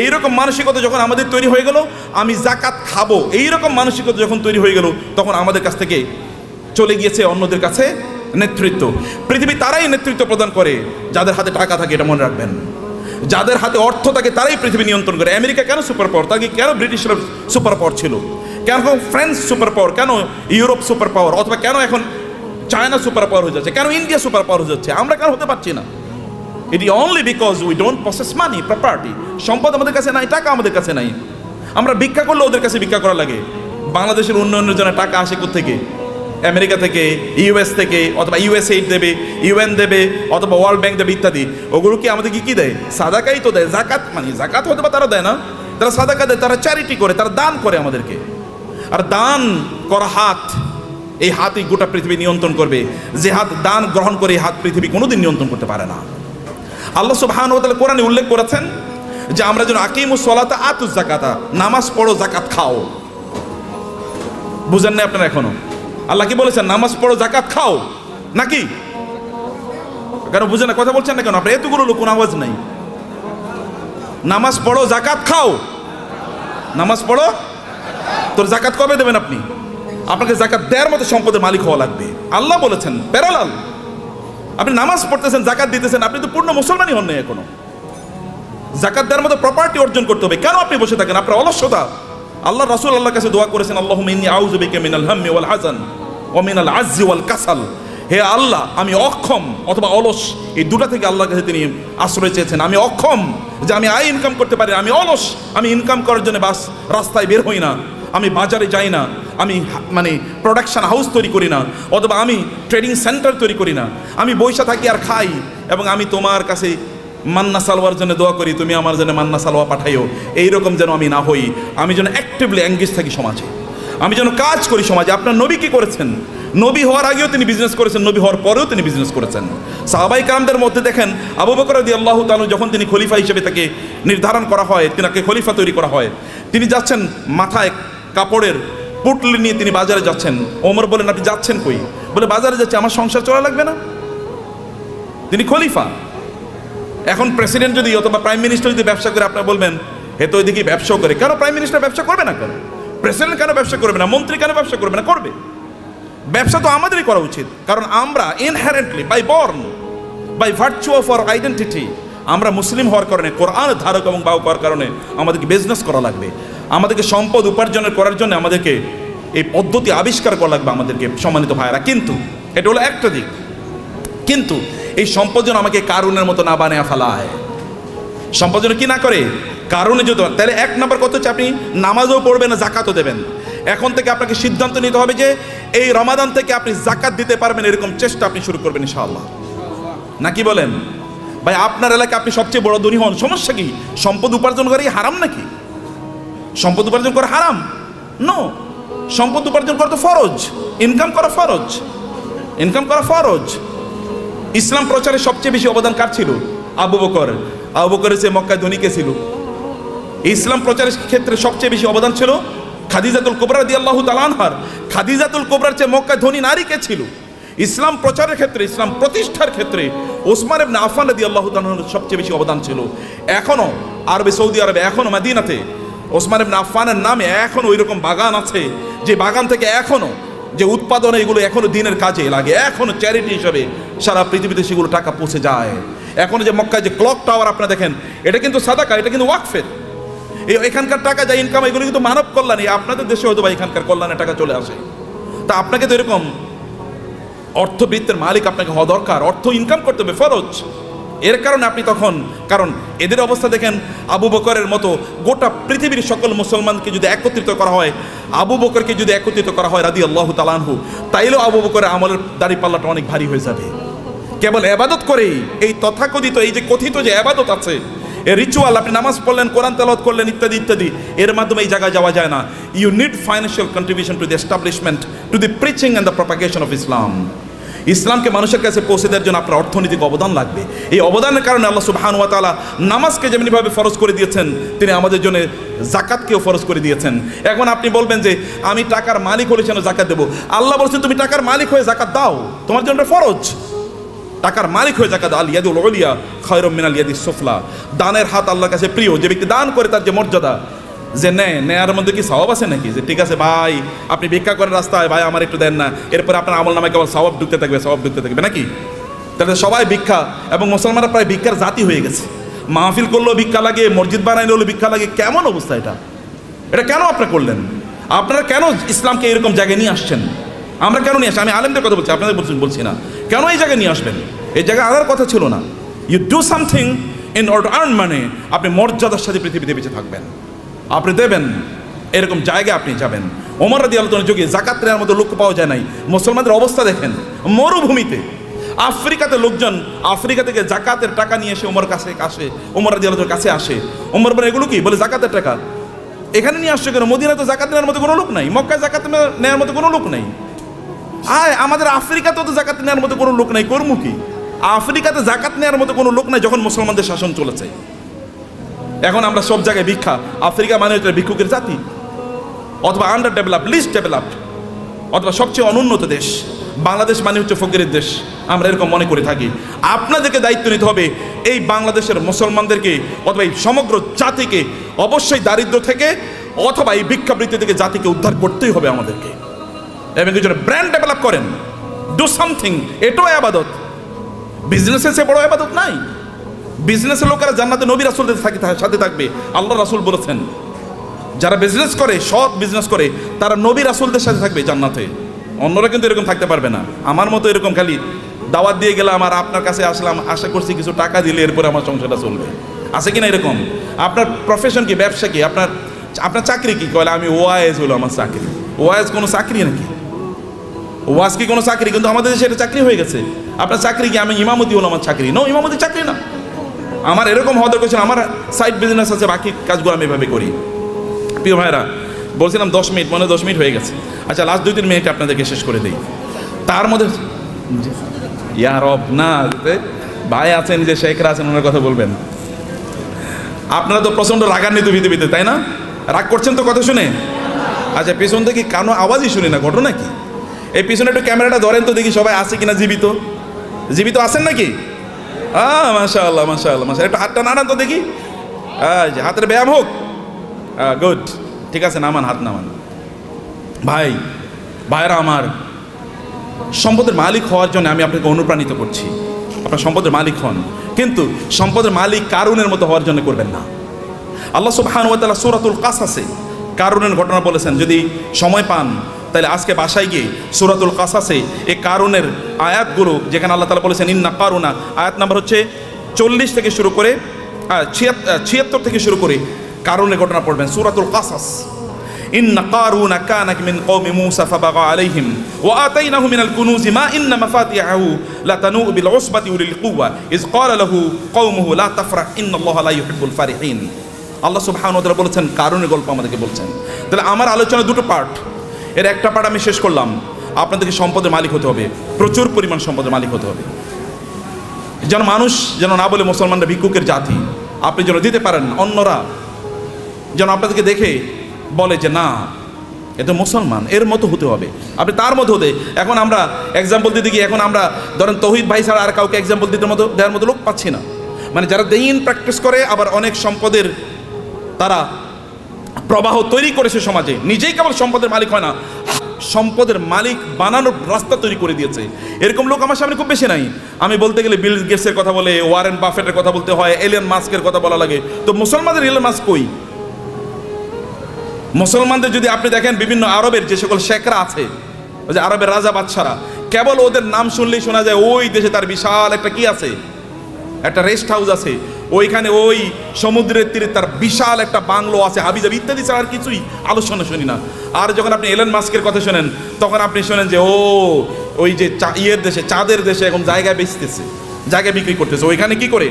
এইরকম মানসিকতা যখন আমাদের তৈরি হয়ে গেল, আমি জাকাত খাবো, এইরকম মানসিকতা যখন তৈরি হয়ে গেল, তখন আমাদের কাছ থেকে চলে গিয়েছে অন্যদের কাছে নেতৃত্ব। পৃথিবী তারাই নেতৃত্ব প্রদান করে যাদের হাতে টাকা থাকে, এটা মনে রাখবেন। যাদের হাতে অর্থ থাকে তারাই পৃথিবী নিয়ন্ত্রণ করে। আমেরিকা কেন সুপার পাওয়ার? তাকে কেন ব্রিটিশরা সুপার পাওয়ার ছিল? কেন ফ্রান্স সুপার পাওয়ার? কেন ইউরোপ সুপার পাওয়ার? অথবা কেন এখন চায়না সুপার পাওয়ার হয়ে যাচ্ছে? কেন ইন্ডিয়া সুপার পাওয়ার হয়ে যাচ্ছে? আমরা কেন হতে পারছি না? It is only because we don't possess money, property. সম্পদ আমাদের কাছে নাই, টাকা আমাদের কাছে নাই। আমরা ভিক্ষা করলে ওদের কাছে ভিক্ষা করা লাগে। বাংলাদেশের উন্নয়নের জন্য টাকা আসে কোত্থেকে? আমেরিকা থেকে, ইউএস থেকে, অথবা ইউএসএইড দেবে, ইউএন দেবে, অথবা ওয়ার্ল্ড ব্যাংক দেবে ইত্যাদি। ওগুলো কি আমাদেরকে কি দেয়? সাদাকাই তো দেয়। জাকাত মানে জাকাত হয়তো বা তারা দেয় না, তারা সাদাকা দেয়, তারা চ্যারিটি করে, তারা দান করে আমাদেরকে। আর দান করা হাত, এই হাতই গোটা পৃথিবী নিয়ন্ত্রণ করবে। যে হাত দান গ্রহণ করে এই হাত পৃথিবী কোনোদিন নিয়ন্ত্রণ করতে পারে না। আল্লাহ সুবহানাহু ওয়া তাআলা কোরআনে উল্লেখ করেছেন যে আমরা যেন আকিমুস সালাতা আতুজ যাকাতা, নামাজ পড়ো জাকাত খাও। বুঝেন না আপনারা এখনো? আল্লাহ কি বলেছেন? নামাজ পড়ো জাকাত খাও, নাকি? কেন বুঝেন না? কথা বলছেন না কেন? আপনার এতগুলো লোক, কোনো আওয়াজ নাই। নামাজ পড়ো জাকাত খাও, নামাজ পড়ো। তোর জাকাত কবে দেবেন আপনি? আপনাকে জাকাত দেওয়ার মতো সম্পদের মালিক হওয়া লাগবে। আল্লাহ বলেছেন প্যারালাল। আপনি নামাজ পড়তেছেন, জাকাত দিতেছেন, আপনি তো পূর্ণ মুসলমানই হন নাই এখনো। জাকাত দেওয়ার মতো প্রপার্টি অর্জন করতে হবে। কেন আপনি বসে থাকেন? আপনার অলসতা। আল্লাহ রাসূল আল্লাহর কাছে দোয়া করেছেন, আল্লাহুম্মা ইন্নী আউযু বিকা মিনাল হাম্মি ওয়াল হাযান ওয়া মিনাল আজজি ওয়াল কাসাল। হে আল্লাহ, আমি অক্ষম অথবা অলস, এই দুটা থেকে আল্লাহর কাছে তিনি আশ্রয় চেয়েছেন। আমি অক্ষম যে আমি আয় ইনকাম করতে পারি, আমি অলস, আমি ইনকাম করার জন্য বাস রাস্তায় বের হই না, আমি বাজারে যাই না, আমি মানে প্রোডাকশন হাউস তৈরি করি না, অথবা আমি ট্রেডিং সেন্টার তৈরি করি না, আমি বৈশা থাকি আর খাই, এবং আমি তোমার কাছে মান্না সালোয়ার জন্য দোয়া করি, তুমি আমার জন্য মান্না সালোয়া পাঠাইও। এইরকম যেন আমি না হই। আমি যেন অ্যাক্টিভলি এঙ্গেজ থাকি সমাজে, আমি যেন কাজ করি সমাজে। আপনার নবী কি করেছেন? নবী হওয়ার আগেও তিনি বিজনেস করেছেন, নবী হওয়ার পরেও তিনি বিজনেস করেছেন। সাহাবায়ে কেরামদের মধ্যে দেখেন, আবু বকর রাদিয়াল্লাহু তাআলা যখন তিনি খলিফা হিসেবে তাকে নির্ধারণ করা হয়, তিনাকে খলিফা তৈরি করা হয়, তিনি যাচ্ছেন মাথায় কাপড়ের পুটলি নিয়ে তিনি বাজারে যাচ্ছেন। ওমর বলেন, আপনি যাচ্ছেন কই? বলে, বাজারে যাচ্ছে, আমার সংসার চলা লাগবে না? তিনি খলিফা। এখন প্রেসিডেন্ট যদি অথবা প্রাইম মিনিস্টার যদি ব্যবসা করে, আপনারা বলবেন হে তো ওইদিকে ব্যবসাও করে। কেন প্রাইম মিনিস্টার ব্যবসা করবে না? কেন প্রেসিডেন্ট কেন ব্যবসা করবে না? মন্ত্রী কেন ব্যবসা করবে না? করবে। ব্যবসা তো আমাদেরই করা উচিত, কারণ আমরা inherently by born, by virtue of our identity, আমরা মুসলিম হওয়ার কারণে, কোরআন ধারক এবং বাহক হওয়ার কারণে আমাদেরকে বিজনেস করা লাগবে। আমাদেরকে সম্পদ উপার্জনের করার জন্য আমাদেরকে এই পদ্ধতি আবিষ্কার করা লাগবে আমাদেরকে, সম্মানিত ভাইয়েরা। কিন্তু এটা হলো একটা দিক। কিন্তু এই সম্পদ যেন আমাকে কারুনের মতো না বানিয়ে ফেলায়। সম্পদ যেন কি না করে? কারণে যদি, তাহলে এক নম্বর কথা হচ্ছে আপনি নামাজও পড়বেন না, জাকাতও দেবেন। এখন থেকে আপনাকে সিদ্ধান্ত নিতে হবে যে এই রমাদান থেকে আপনি জাকাত দিতে পারবেন, এরকম চেষ্টা আপনি শুরু করবেন ইনশাআল্লাহ। নাকি বলেন? ভাই আপনার এলাকায় আপনি সবচেয়ে বড় ধনী হন, সমস্যা কি? সম্পদ উপার্জন করে হারাম নাকি? সম্পদ উপার্জন করা হারাম? নো। সম্পদ উপার্জন করা তো ফরজ, ইনকাম করা ফরজ, ইনকাম করা ফরজ। ইসলাম প্রচারে সবচেয়ে বেশি অবদান কার ছিল? আবু বকর। আবু বকরের চেয়ে মক্কায় ধনী কে ছিল? ইসলাম প্রচারের ক্ষেত্রে সবচেয়ে বেশি অবদান ছিল খাদিজাতুল কুবরা রাদিয়াল্লাহু তাআলা আনহার। খাদিজাতুল কুবরার চেয়ে মক্কায় ধনী নারী কে ছিল? ইসলাম প্রচারের ক্ষেত্রে, ইসলাম প্রতিষ্ঠার ক্ষেত্রে ওসমান ইবনে আফফান রাদিয়াল্লাহু তাআলার সবচেয়ে বেশি অবদান ছিল। এখনো আরবে, সৌদি আরবে, এখনো মদিনাতে ওসমান ইবনে আফফানের নামে এখনো ওই রকম বাগান আছে, যে বাগান থেকে এখনো যে উৎপাদন, এগুলো এখনো দিনের কাজে লাগে, এখনো চ্যারিটি হিসাবে সারা পৃথিবীতে সেগুলো টাকা পৌঁছে যায়। এখনো যে মক্কায় যে ক্লক টাওয়ার আপনারা দেখেন, এটা কিন্তু সাদাকা, এটা কিন্তু ওয়াকফের। এখানকার টাকা যা ইনকাম, এগুলো কিন্তু মানব কল্যাণে। আপনাদের দেশে হয়তো বা এখানকার কল্যাণে টাকা চলে আসে। তা আপনাকে তো এরকম অর্থবৃত্তের মালিক আপনাকে হওয়া দরকার, অর্থ ইনকাম করতে হবে, ফরজ। এর কারণে আপনি তখন, কারণ এদের অবস্থা দেখেন, আবু বকরের মতো গোটা পৃথিবীর সকল মুসলমানকে যদি একত্রিত করা হয়, আবু বকরকে যদি একত্রিত করা হয় রাদিয়াল্লাহু তাআলা আনহু, তাইলেও আবু বকরের আমলের দাড়িপাল্লাটা অনেক ভারী হয়ে যাবে। কেবল এবাদত করেই, এই তথাকথিত, এই যে কথিত যে এবাদত আছে, এই রিচুয়াল, আপনি নামাজ পড়লেন, কোরআন তেলাওয়াত করলেন, ইত্যাদি ইত্যাদি, এর মাধ্যমে এই জায়গায় যাওয়া যায় না। You need financial contribution to the establishment, to the preaching and the propagation of Islam. ইসলামকে মানুষের কাছে পৌঁছে দেওয়ার জন্য আপনার অর্থনৈতিক অবদান লাগবে। এই অবদানের কারণে আল্লাহ সুবহানাহু ওয়া তাআলা নামাজকে যেমনিভাবে ফরজ করে দিয়েছেন, তিনি আমাদের জন্য জাকাতকেও ফরজ করে দিয়েছেন। এখন আপনি বলবেন যে আমি টাকার মালিক হলে যেন জাকাত দেবো। আল্লাহ বলছেন তুমি টাকার মালিক হয়ে জাকাত দাও, তোমার জন্য ফরজ। টাকার মালিক হয়ে জাকাত, আল ইয়াদুল উলিয়া খায়রুম মিনাল ইয়াদিস সুফলা। দানের হাত আল্লাহর কাছে প্রিয়। যে ব্যক্তি দান করে তার যে মর্যাদা, যে নেয়ার মধ্যে কি সওয়াব আছে নাকি? যে ঠিক আছে ভাই, আপনি ভিক্ষা করেন রাস্তায়, ভাই আমার একটু দেন না, এরপরে আপনার আমল নামায় কেবল সওয়াব ঢুকতে থাকবে, সওয়াব ঢুকতে থাকবে নাকি? তাহলে সবাই ভিক্ষা, এবং মুসলমানরা প্রায় ভিক্ষার জাতি হয়ে গেছে। মাহফিল করলেও ভিক্ষা লাগে, মসজিদ বানাইলেও ভিক্ষা লাগে। কেমন অবস্থা এটা? এটা কেন আপনারা করলেন? আপনারা কেন ইসলামকে এরকম জায়গায় নিয়ে আসছেন? আমরা কেন নিয়ে আসি? আমি আলেমদের কথা বলছি, আপনাদের বলছি না। কেন এই জায়গায় নিয়ে আসবেন? এই জায়গায় আনার কথা ছিল না। You do something in order to earn money. আপনি মর্যাদার সাথে পৃথিবীতে বেঁচে থাকবেন, আপনি দেবেন, এরকম জায়গায় আপনি যাবেন। ওমর রাদিয়াল্লাহু তাআলার যুগে জাকাত নেওয়ার মতো লোক পাওয়া যায় নাই। মুসলমানদের অবস্থা দেখেন, মরুভূমিতে, আফ্রিকাতে লোকজন আফ্রিকা থেকে জাকাতের টাকা নিয়ে এসে ওমর কাছে আসে, ওমর রাদিয়াল্লাহু তাআলার কাছে আসে। ওমর বলে এগুলো কি? বলে জাকাতের টাকা। এখানে নিয়ে আসছে কেন? মদিনায় তো জাকাত নেওয়ার মতো কোনো লোক নাই, মক্কায় জাকাত নেওয়ার মতো কোনো লোক নাই। আমাদের আফ্রিকাতেও তো জাকাত নেওয়ার মতো কোনো লোক নাই, কর্ম কি? আফ্রিকাতে জাকাত নেওয়ার মতো কোনো লোক নাই যখন মুসলমানদের শাসন চলেছে। এখন আমরা সব জায়গায় ভিক্ষা। আফ্রিকা মানে হচ্ছে ভিক্ষুকের জাতি, অথবা আন্ডার ডেভেলপ, লিস্ট ডেভেলপড, অথবা সবচেয়ে অনুন্নত দেশ। বাংলাদেশ মানে হচ্ছে ফকিরের দেশ, আমরা এরকম মনে করে থাকি। আপনাদেরকে দায়িত্ব নিতে হবে এই বাংলাদেশের মুসলমানদেরকে, অথবা এই সমগ্র জাতিকে অবশ্যই দারিদ্র থেকে অথবা এই ভিক্ষাবৃত্তি থেকে জাতিকে উদ্ধার করতেই হবে আমাদেরকে। এবং এই জন্য ব্র্যান্ড ডেভেলপ করেন, ডু সামথিং। এটাও আবাদত। বিজনেসের সে বড় আবাদত নাই। বিজনেসের লোকেরা জান্নাতে নবী রাসূলদের সাথে থাকবে, আল্লাহ রাসূল বলেছেন। যারা বিজনেস করে, সৎ বিজনেস করে, তারা নবী রাসূলদের সাথে থাকবে জান্নাতে। অন্যরা কিন্তু এরকম থাকতে পারবে না। আমার মতো এরকম খালি দাওয়াত দিয়ে গেলাম আর আপনার কাছে আসলাম, আশা করছি কিছু টাকা দিলে এরপরে আমার সংসারটা চলবে, আছে কিনা এরকম? আপনার প্রফেশন কি? ব্যবসা কি? আপনার চাকরি কি? কলে আমি ওয়াইজ হলো আমার চাকরি। ওয়াইজ কোনো চাকরি নাকি? ওয়াজ কি কোনো চাকরি? কিন্তু আমাদের দেশে এটা চাকরি হয়ে গেছে। আপনার চাকরি কি? আমি ইমামতি হলো আমার চাকরি? নো, ইমামতি চাকরি না। আমার এরকম হওয়া দরকার ছিল। আমার সাইড বিজনেস আছে, বাকি কাজগুলো আমি এভাবে করি। প্রিয় ভাইরা, বলছিলাম 10 মিনিট, মনে 10 মিনিট হয়ে গেছে। আচ্ছা, লাস্ট 2-3 মিনিট আপনাদেরকে শেষ করে দিই। তার মধ্যে না ভাই আছেন, যে শেখরা আছেন, ওনার কথা বলবেন। আপনারা তো প্রচণ্ড রাগান্বিত পৃথিবীতে, তাই না? রাগ করছেন তো কথা শুনে? আচ্ছা, পেছন থেকে কানো আওয়াজই শুনি না, ঘটনা কি? এই পিছনে একটু ক্যামেরাটা ধরেন তো দেখি সবাই আছে কিনা, জীবিত জীবিত আছেন নাকি? মাশাআল্লাহ মাশাআল্লাহ মাশাআল্লাহ। একটু হাতটা নাড়ান তো দেখি, হাতের ব্যায়াম হোক। গুড, ঠিক আছে, নামান, হাত নামান। ভাইরা আমার, সম্পদের মালিক হওয়ার জন্য আমি আপনাকে অনুপ্রাণিত করছি। আপনার সম্পদের মালিক হন, কিন্তু সম্পদের মালিক কারুনের মতো হওয়ার জন্য করবেন না। আল্লাহ সুবহানাহু ওয়া তাআলা সূরাতুল কাসাসে কারুনের ঘটনা বলেছেন। যদি সময় পান তাহলে আজকে বাসায় গিয়ে সূরাতুল কাসাসে এই কারুনের আয়াতগুলো, যেখানে আল্লাহ তাআলা বলেছেন ইন্না কারুনা, আয়াত নাম্বার হচ্ছে 40 থেকে শুরু করে 76 থেকে শুরু করে কারুনের ঘটনা পড়বেন। সূরাতুল কাসাস। ইন্না কারুনা কানা মিন কওমি মূসা ফাবাগা আলাইহিম ওয়া আতাইনাহু মিনাল কুনুজি মা ইন্না মাফাতিহাহু লাতানু বিল উসবাতি উলিল কুওয়া ইয ক্বালা লাহু কওমুহু লা তাফরাহ ইন্নাল্লাহা লা ইউহিব্বুল ফারিহিন। আল্লাহ সুবহানাহু ওয়া তাআলা বলেছেন, কারুনের গল্প আমাদেরকে বলছেন। তাহলে আমার আলোচনা দুটো পার্ট। এর একটা পার্ট আমি শেষ করলাম। আপনাদেরকে সম্পদের মালিক হতে হবে, প্রচুর পরিমাণ সম্পদের মালিক হতে হবে, যেন মানুষ যেন না বলে মুসলমানরা ভিক্ষুকের জাতি। আপনি যেন দিতে পারেন, অন্যরা যেন আপনাদেরকে দেখে বলে যে না, এ তো মুসলমান, এর মতো হতে হবে, আপনি তার মতো হতে। এখন আমরা এক্সাম্পল দিতে গিয়ে এখন আমরা ধরেন তৌহিদ ভাই ছাড়া আর কাউকে এক্সাম্পল দেওয়ার মতো লোক পাচ্ছি না। মানে যারা দিন প্র্যাকটিস করে, আবার অনেক সম্পদের তারা প্রবাহ তৈরি করেছে সমাজে, নিজেই কেবল সম্পদের মালিক হয় না, সম্পদের মালিক বানানোর রাস্তা তৈরি করে দিয়েছে। এরকম লোক আমার সামনে খুব বেশি নাই। আমি বলতে গেলে বিল গেটসের কথা বলে, ওয়ারেন বাফেটের কথা বলতে হয়, এলিয়ন মাস্কের কথা বলা লাগে। তো মুসলমানদের এলিয়ন মাস্ক কই? মুসলমানদের যদি আপনি দেখেন, বিভিন্ন আরবের যে সকল শেখরা আছে, ওই যে আরবের রাজা বাদশারা, কেবল ওদের নাম শুনলেই শোনা যায় ওই দেশে তার বিশাল একটা কি আছে, একটা রেস্ট হাউস আছে, ওইখানে ওই সমুদ্রের তীরে তার বিশাল একটা বাংলো আছে, হাবিজাবি ইত্যাদি ছাড়া আর কিছুই আলোচনা শুনি না। আর যখন আপনি এলন মাস্কের কথা শোনেন, তখন আপনি শোনেন যে ওই যে ইয়ের দেশে, চাঁদের দেশে এখন জায়গায় বেচতেছে, জায়গায় বিক্রি করতেছে। ওইখানে কি করে?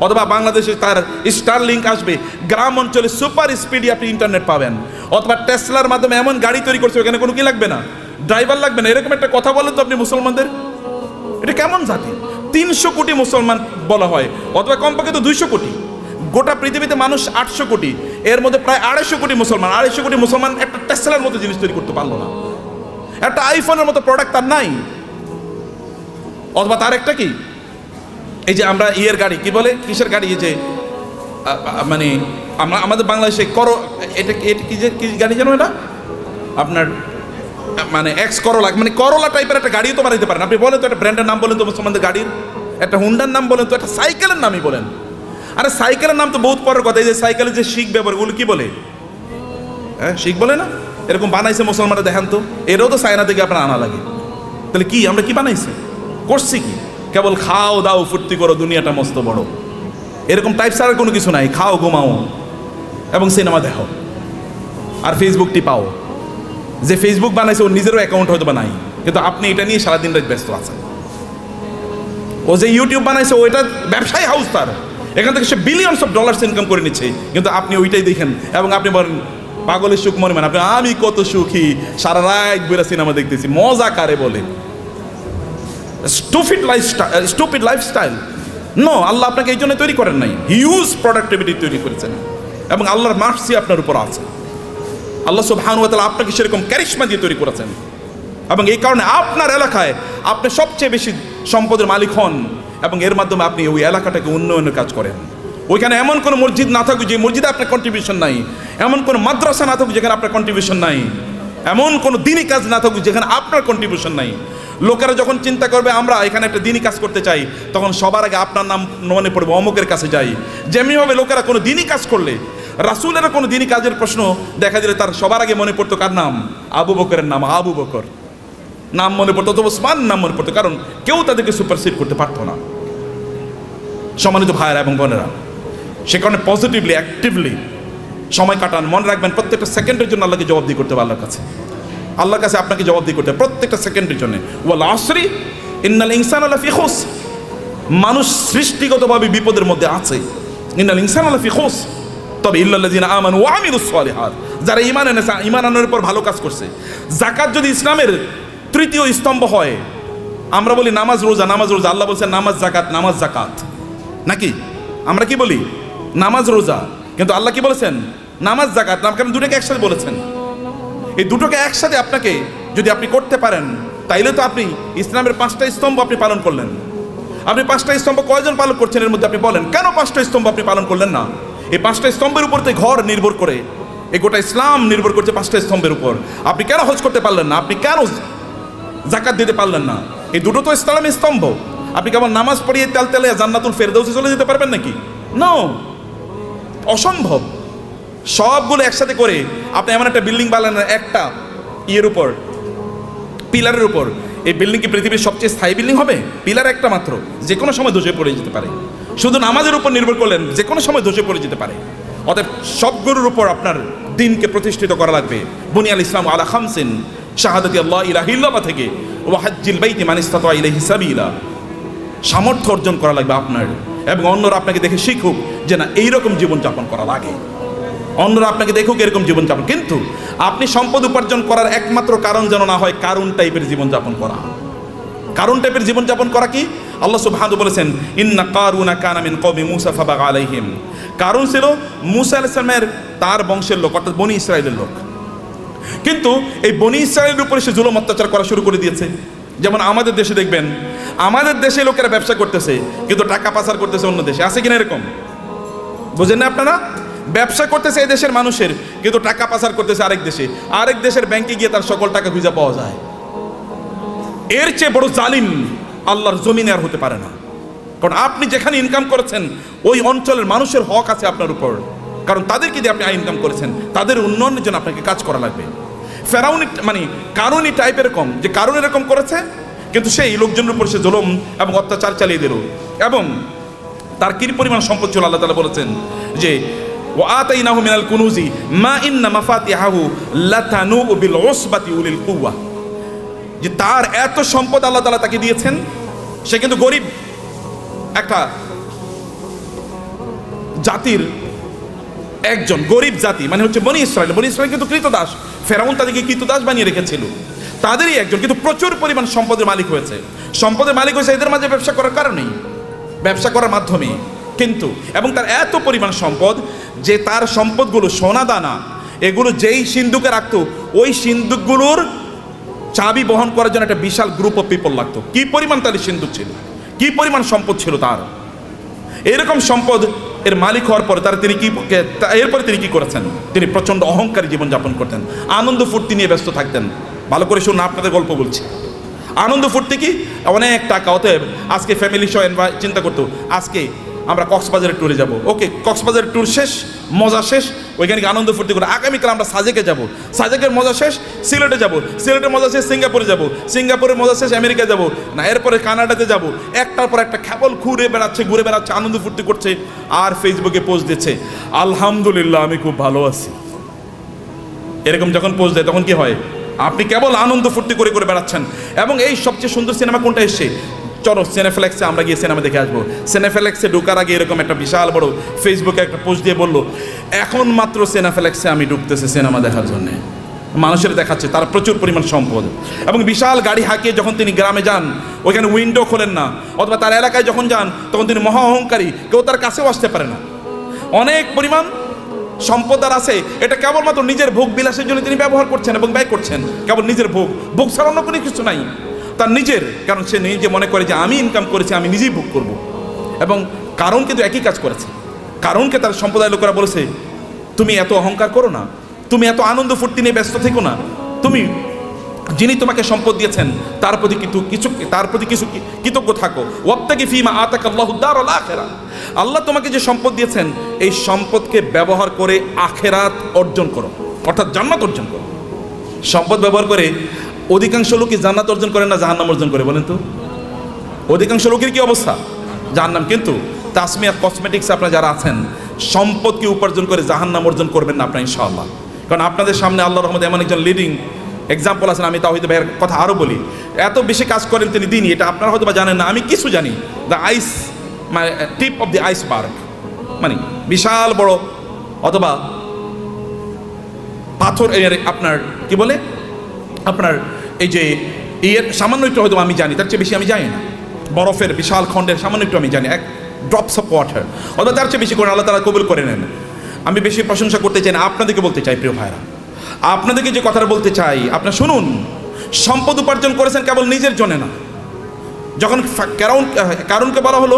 অথবা বাংলাদেশে তার স্টার লিঙ্ক আসবে, গ্রাম অঞ্চলে সুপার স্পিডে আপনি ইন্টারনেট পাবেন। অথবা টেসলার মাধ্যমে এমন গাড়ি তৈরি করছে, ওখানে কোনো কি লাগবে না, ড্রাইভার লাগবে না। এরকম একটা কথা বলেন তো আপনি মুসলমানদের, এটা কেমন জাতি? 300 কোটি মুসলমান বলা হয়, অথবা কমপক্ষে তো 200 কোটি। গোটা পৃথিবীতে মানুষ 800 কোটি, এর মধ্যে প্রায় 250 কোটি মুসলমান। 250 কোটি মুসলমান একটা টেসলার মতো জিনিস তৈরি করতে পারলো না, একটা আইফোনের মতো প্রোডাক্ট তার নাই। অথবা তার একটা কি, এই যে আমরা ইয়ের গাড়ি কি বলে, কিসের গাড়ি, এই যে মানে আমরা আমাদের বাংলাদেশে এটা কি গাড়ি জানো, এটা আপনার মানে এক্স করোলা, মানে করোলা টাইপের একটা গাড়িও তো বানাইতে পারেন। আপনি বলেন তো একটা ব্র্যান্ডের নাম বলেন তো মুসলমানদের গাড়ির, একটা হুন্ডার নাম বলেন তো, একটা সাইকেলের নামই বলেন। আরে সাইকেলের নাম তো বহুত পরের কথা। এই যে সাইকেলের যে শিখ ব্যবহার, ওগুলো কি বলে? হ্যাঁ, শিখ বলে না? এরকম বানাইছে মুসলমানরা, দেখেন তো, এরও তো চায়না থেকে আপনার আনা লাগে। তাহলে কি আমরা কি বানাইছি, করছি কি? কেবল খাও দাও ফুর্তি করো, দুনিয়াটা মস্ত বড়, এরকম টাইপ ছাড়া কোনো কিছু নাই। খাও, ঘুমাও এবং সিনেমা দেখো আর ফেসবুক টিপাও। যে ফেসবুক বানাইছে ওর নিজেরও অ্যাকাউন্ট হয়তো বা নাই, কিন্তু আপনি এটা নিয়ে সারাদিন রাত ব্যস্ত আছেন। ও যে ইউটিউব বানাইছে, ওইটা ব্যবসায়ী হাউস তার, এখান থেকে সে বিলিয়নস অফ ডলার্স ইনকাম করে নিচ্ছে, কিন্তু আপনি ওইটাই দেখেন এবং আপনি বলেন পাগলের সুখ মনে মানে, আপনি আমি কত সুখী, সারা রাত বেরা সিনেমা দেখতেছি, মজা কারে বলে? Stupid lifestyle. নো, আল্লাহ আপনাকে এই জন্য তৈরি করেন নাই, হিউজ প্রোডাক্টিভিটি তৈরি করেছেন এবং আল্লাহর মার্সি আপনার উপর আছে। আল্লাহ সুবহানাহু ওয়া তাআলা আপনাকে সেরকম ক্যারিশমা দিয়ে তৈরি করেছেন এবং এই কারণে আপনার এলাকায় আপনি সবচেয়ে বেশি সম্পদের মালিক হন এবং এর মাধ্যমে আপনি ওই এলাকাটাকে উন্নয়নের কাজ করেন। ওইখানে এমন কোনো মসজিদ না থাকুক যে মসজিদে আপনার কন্ট্রিবিউশন নাই, এমন কোনো মাদ্রাসা না থাকুক যেখানে আপনার কন্ট্রিবিউশন নাই, এমন কোনো দিনী কাজ না থাকুক যেখানে আপনার কন্ট্রিবিউশন নাই। লোকেরা যখন চিন্তা করবে আমরা এখানে একটা দিনী কাজ করতে চাই, তখন সবার আগে আপনার নাম মনে পড়বে, অমুকের কাছে যাই। যেমনিভাবে লোকেরা কোনো দিনী কাজ করলে, রাসূলের কোনো দিনী কাজের প্রশ্ন দেখা দিলে তার সবার আগে মনে পড়তো কার নাম? আবু বকরের নাম, আবু বকর নাম মনে পড়তো, অথবা ওসমান নাম মনে পড়তো, কারণ কেউ তাদেরকে সুপারসিড করতে পারতো না। সম্মানিত ভাইয়েরা এবং বোনেরা, সে কারণে পজিটিভলি, অ্যাক্টিভলি সময় কাটান। মনে রাখবেন প্রত্যেকটা সেকেন্ডের জন্য আল্লাহকে জবাবদিহি করতে হবে। আল্লাহর কাছে আপনাকে জবাবদিহি করতে হবে প্রত্যেকটা সেকেন্ডের জন্য। ওয়াল আসরি ইন্নাল ইনসানা লাফি খুসর, মানুষ সৃষ্টিগতভাবে বিপদের মধ্যে আছে। ইন্নাল ইনসানা লাফি খুসর, তবে ইল্লাল্লাযিনা আমানু ওয়া আমিলুস সালিহাত, যারা ঈমান এনেছে, ঈমান আনার পর ভালো কাজ করছে। যাকাত যদি ইসলামের তৃতীয় স্তম্ভ হয়, আমরা বলি নামাজ রোজা, নামাজ রোজা, আল্লাহ বলছেন নামাজ জাকাত, নামাজ জাকাত, নাকি আমরা কি বলি? নামাজ রোজা, কিন্তু আল্লাহ কি বলেছেন? নামাজ জাকাত। কারণ দুটোকে একসাথে বলেছেন। এই দুটোকে একসাথে আপনাকে যদি আপনি করতে পারেন, তাইলে তো আপনি ইসলামের 5টা স্তম্ভ আপনি পালন করলেন। আপনি 5টা স্তম্ভ কয়জন পালন করছেন এর মধ্যে? আপনি বলেন কেন 5টা স্তম্ভ আপনি পালন করলেন না? এই 5টা স্তম্ভের উপর তো ঘর নির্ভর করে, এই গোটা ইসলাম নির্ভর করছে 5টা স্তম্ভের উপর। আপনি কেন হজ করতে পারলেন না? আপনি কেন জাকাত দিতে পারলেন না? এই দুটো তো ইসলামের স্তম্ভ। আপনি কেমন নামাজ পড়িয়ে তেলে জান্নাতুল ফেরদাউসে চলে যেতে পারবেন নাকি? নো, অসম্ভব। সবগুলো একসাথে করে আপনি এমন একটা বিল্ডিং বানালেন একটা ইয়ের উপর, পিলারের উপর। এই বিল্ডিং কি পৃথিবীর সবচেয়ে স্থায়ী বিল্ডিং হবে? পিলার একটা মাত্র, যে কোনো সময় ধসে পড়ে যেতে পারে। শুধু নামাজের উপর নির্ভর করলেন, যে কোনো সময় ধসে পড়ে যেতে পারে। অতএব সবগুলোর উপর আপনার দিনকে প্রতিষ্ঠিত করা লাগবে। বুনিয়াল ইসলাম আলা খামসিন, শাহাদাতি আল্লাহ ইলাহা ইল্লাল্লাহ থেকে ওয়া হাজ্জিল বাইতি মান ইসতাতা ইলাইহি সাবিলা, সামর্থ্য অর্জন করা লাগবে আপনার, এবং অন্যরা আপনাকে দেখে শিখুক যে না এইরকম জীবনযাপন করা লাগে। অন্যরা আপনাকে দেখুক এরকম জীবনযাপন। কিন্তু আপনি সম্পদ উপার্জন করার একমাত্র কারণ যেন না হয় কারুন টাইপের জীবনযাপন করা। কারুন টাইপের জীবনযাপন করা কি? আল্লাহ সুবহানাহু বলেছেন, ইন্না কারুনা কানা মিন কওমি মূসা ফাবাগা আলাইহিম। কারুন ছিল মূসা আলাইহিস সালামের তার বংশের লোক, অর্থাৎ বনি ইসরায়েলের লোক। কিন্তু এই বনি ইসরায়েলের উপরে সে জুলুম অত্যাচার করা শুরু করে দিয়েছে। যেমন আমাদের দেশে দেখবেন, আমাদের দেশে লোকেরা ব্যবসা করতেছে কিন্তু টাকা পাচার করতেছে অন্য দেশে। আছে কিনা এরকম? বুঝেন না আপনারা? ব্যবসা করতেছে এই দেশের মানুষের, কিন্তু টাকা পাচার করতেছে আরেক দেশে। আরেক দেশের ব্যাংকে গিয়ে তার সকল টাকা খুঁজে পাওয়া যায়। এর চেয়ে বড় জালিম আল্লাহর জমিনে আর হতে পারে না। কারণ আপনি যেখানে ইনকাম করেছেন ওই অঞ্চলের মানুষের হক আছে আপনার উপর, কারণ তাদেরকে দিয়ে আপনি ইনকাম করেছেন, তাদের উন্নয়নের জন্য আপনাকে কাজ করা লাগবে। ফেরাউনি মানে কারুনি টাইপ এরকম, যে কারণ এরকম করেছে কিন্তু সেই লোকজনের উপর সে জুলুম এবং অত্যাচার চালিয়ে দিল। এবং তার কি পরিমাণ সম্পদ ছিল আল্লাহ তাআলা বলেছেন যে ওয়া আতাইনাহু মিনাল কুনুজি মা ইন্না মাফাতিহাহু লাতানু বিল উসবাতি উলিল কুওয়া। যে তার এত সম্পদ আল্লাহ তাআলা তাকে দিয়েছেন, সে কিন্তু গরিব একটা জাতির একজন, গরিব জাতি মানে হচ্ছে বনি ইসরায়েল। বনি ইসরায়েল কিন্তু কৃতদাস, ফেরাউন তাদেরকে কৃতদাস বানিয়ে রেখেছিল, তাদেরই একজন, কিন্তু প্রচুর পরিমাণ সম্পদের মালিক হয়েছে। সম্পদের মালিক হয়েছে এদের মাঝে ব্যবসা করার কারণেই, ব্যবসা করার মাধ্যমে। কিন্তু এবং তার এত পরিমাণ সম্পদ যে তার সম্পদগুলো সোনা দানা এগুলো যেই সিন্ধুকে রাখতো, ওই সিন্ধুকগুলোর চাবি বহন করার জন্য একটা বিশাল গ্রুপ অফ পিপল লাগতো। কি পরিমাণ তার সিন্ধুক ছিল, কি পরিমাণ সম্পদ ছিল তার। এরকম সম্পদ এর মালিক হওয়ার পরে এরপরে তিনি কি করেছেন? তিনি প্রচণ্ড অহংকারী জীবনযাপন করতেন, আনন্দ ফুর্তি নিয়ে ব্যস্ত থাকতেন। ভালো করে শুনুন, আপনাদের গল্প বলছি। আনন্দ ফুর্তি কি? অনেক টাকা। অতএব আজকে ফ্যামিলি সহ চিন্তা করতো আজকে আমরা কক্সবাজারের ট্যুরে যাব। ওকে, কক্সবাজারের ট্যুর শেষ, মজা শেষ, ওইখানে আনন্দ ফুর্তি করে আগামীকাল আমরা সাজেকে যাব। সাজেকের মজা শেষ সিলেটে যাব, সিলেটের মজা শেষ সিঙ্গাপুরে যাব, সিঙ্গাপুরের মজা শেষ আমেরিকা যাব, না এরপরে কানাডাতে যাব। একটার পর একটা খেবল ঘুরে বেড়াচ্ছে, আনন্দ ফুর্তি করছে, আর ফেসবুকে পোস্ট দিচ্ছে আলহামদুলিল্লাহ আমি খুব ভালো আছি। এরকম যখন পোস্ট দেয় তখন কি হয়? আপনি কেবল আনন্দ ফুর্তি করে বেড়াচ্ছেন। এবং এই সবচেয়ে সুন্দর সিনেমা কোনটা এসছে? চলো সিনেফ্লেক্সে আমরা গিয়ে সিনেমা দেখে আসবো। সিনেফ্লেক্সে ঢোকার আগে এরকম একটা বিশাল বড় ফেসবুকে একটা পোস্ট দিয়ে বললো, এখন মাত্র সিনেফ্লেক্সে আমি ঢুকতেছি সিনেমা দেখার জন্যে। মানুষের দেখাচ্ছে তার প্রচুর পরিমাণ সম্পদ। এবং বিশাল গাড়ি হাঁকিয়ে যখন তিনি গ্রামে যান, ওইখানে উইন্ডো খোলেন না, অথবা তার এলাকায় যখন যান তখন তিনি মহা অহংকারী, কেউ তার কাছেও আসতে পারে না। অনেক পরিমাণ সম্পদ আর আছে, এটা কেবলমাত্র নিজের ভোগ বিলাসের জন্য তিনি ব্যবহার করছেন এবং ব্যয় করছেন। কেবল নিজের ভোগ ছাড়া অন্য কোনো কিছু নাই তার নিজের, কারণ সে নিজে মনে করে যে আমি ইনকাম করেছি, আমি নিজেই ভোগ করব। এবং কারণ কিন্তু একই কাজ করেছে। কারণকে তার সম্প্রদায়ের লোকেরা বলেছে, তুমি এত অহংকার করো না, তুমি এত আনন্দ ফুর্তি নিয়ে ব্যস্ত থেকো না, তুমি যিনি তোমাকে সম্পদ দিয়েছেন তার প্রতি কিছু কৃতজ্ঞ থাকো। ওয়াবতাগি ফীমা আতাকাল্লাহু দারুল আখিরাহ। আল্লাহ তোমাকে যে সম্পদ দিয়েছেন এই সম্পদকে ব্যবহার করে আখেরাত অর্জন করো, অর্থাৎ জান্নাত অর্জন করো। সম্পদ ব্যবহার করে অধিকাংশ লোকই জান্নাত অর্জন করে না, জাহান্নাম অর্জন করে। বলেন তো অধিকাংশ লোকের কি অবস্থা? জাহান্নাম। কিন্তু তাসমিয়া কসমেটিক্স আপনারা যারা আছেন, সম্পদকে উপার্জন করে জাহান্নাম অর্জন করবেন না আপনারা ইনশাআল্লাহ। কারণ আপনাদের সামনে আল্লাহর রহমতে এমন একজন লিডিং এক্সাম্পল আছেন। আমি তাওহীদ ভাইয়ের কথা আরও বলি, এত বেশি কাজ করেন তিনি দিনই, এটা আপনারা হয়তো বা জানেন না, আমি কিছু জানি। দ্য আইস মানে টিপ অফ দি আইসবার্গ, মানে বিশাল বড় অথবা পাথর আপনার কি বলে আপনার এই যে সামান্য একটু হয়তো আমি জানি, তার চেয়ে বেশি আমি জানি না। বরফের বিশাল খণ্ডের সামান্য একটু আমি জানি, এক ড্রপস অফ ওয়াটার, অথবা তার চেয়ে বেশি করে আল্লাহ তাআলা কবুল করে নেন। আমি বেশি প্রশংসা করতে চাই না, আপনাদেরকে বলতে চাই প্রিয় ভাইরা, আপনাদেরকে যে কথাটা বলতে চাই আপনারা শুনুন। সম্পদ উপার্জন করেছেন কেবল নিজের জন্য না। যখন কারণকে বলা হলো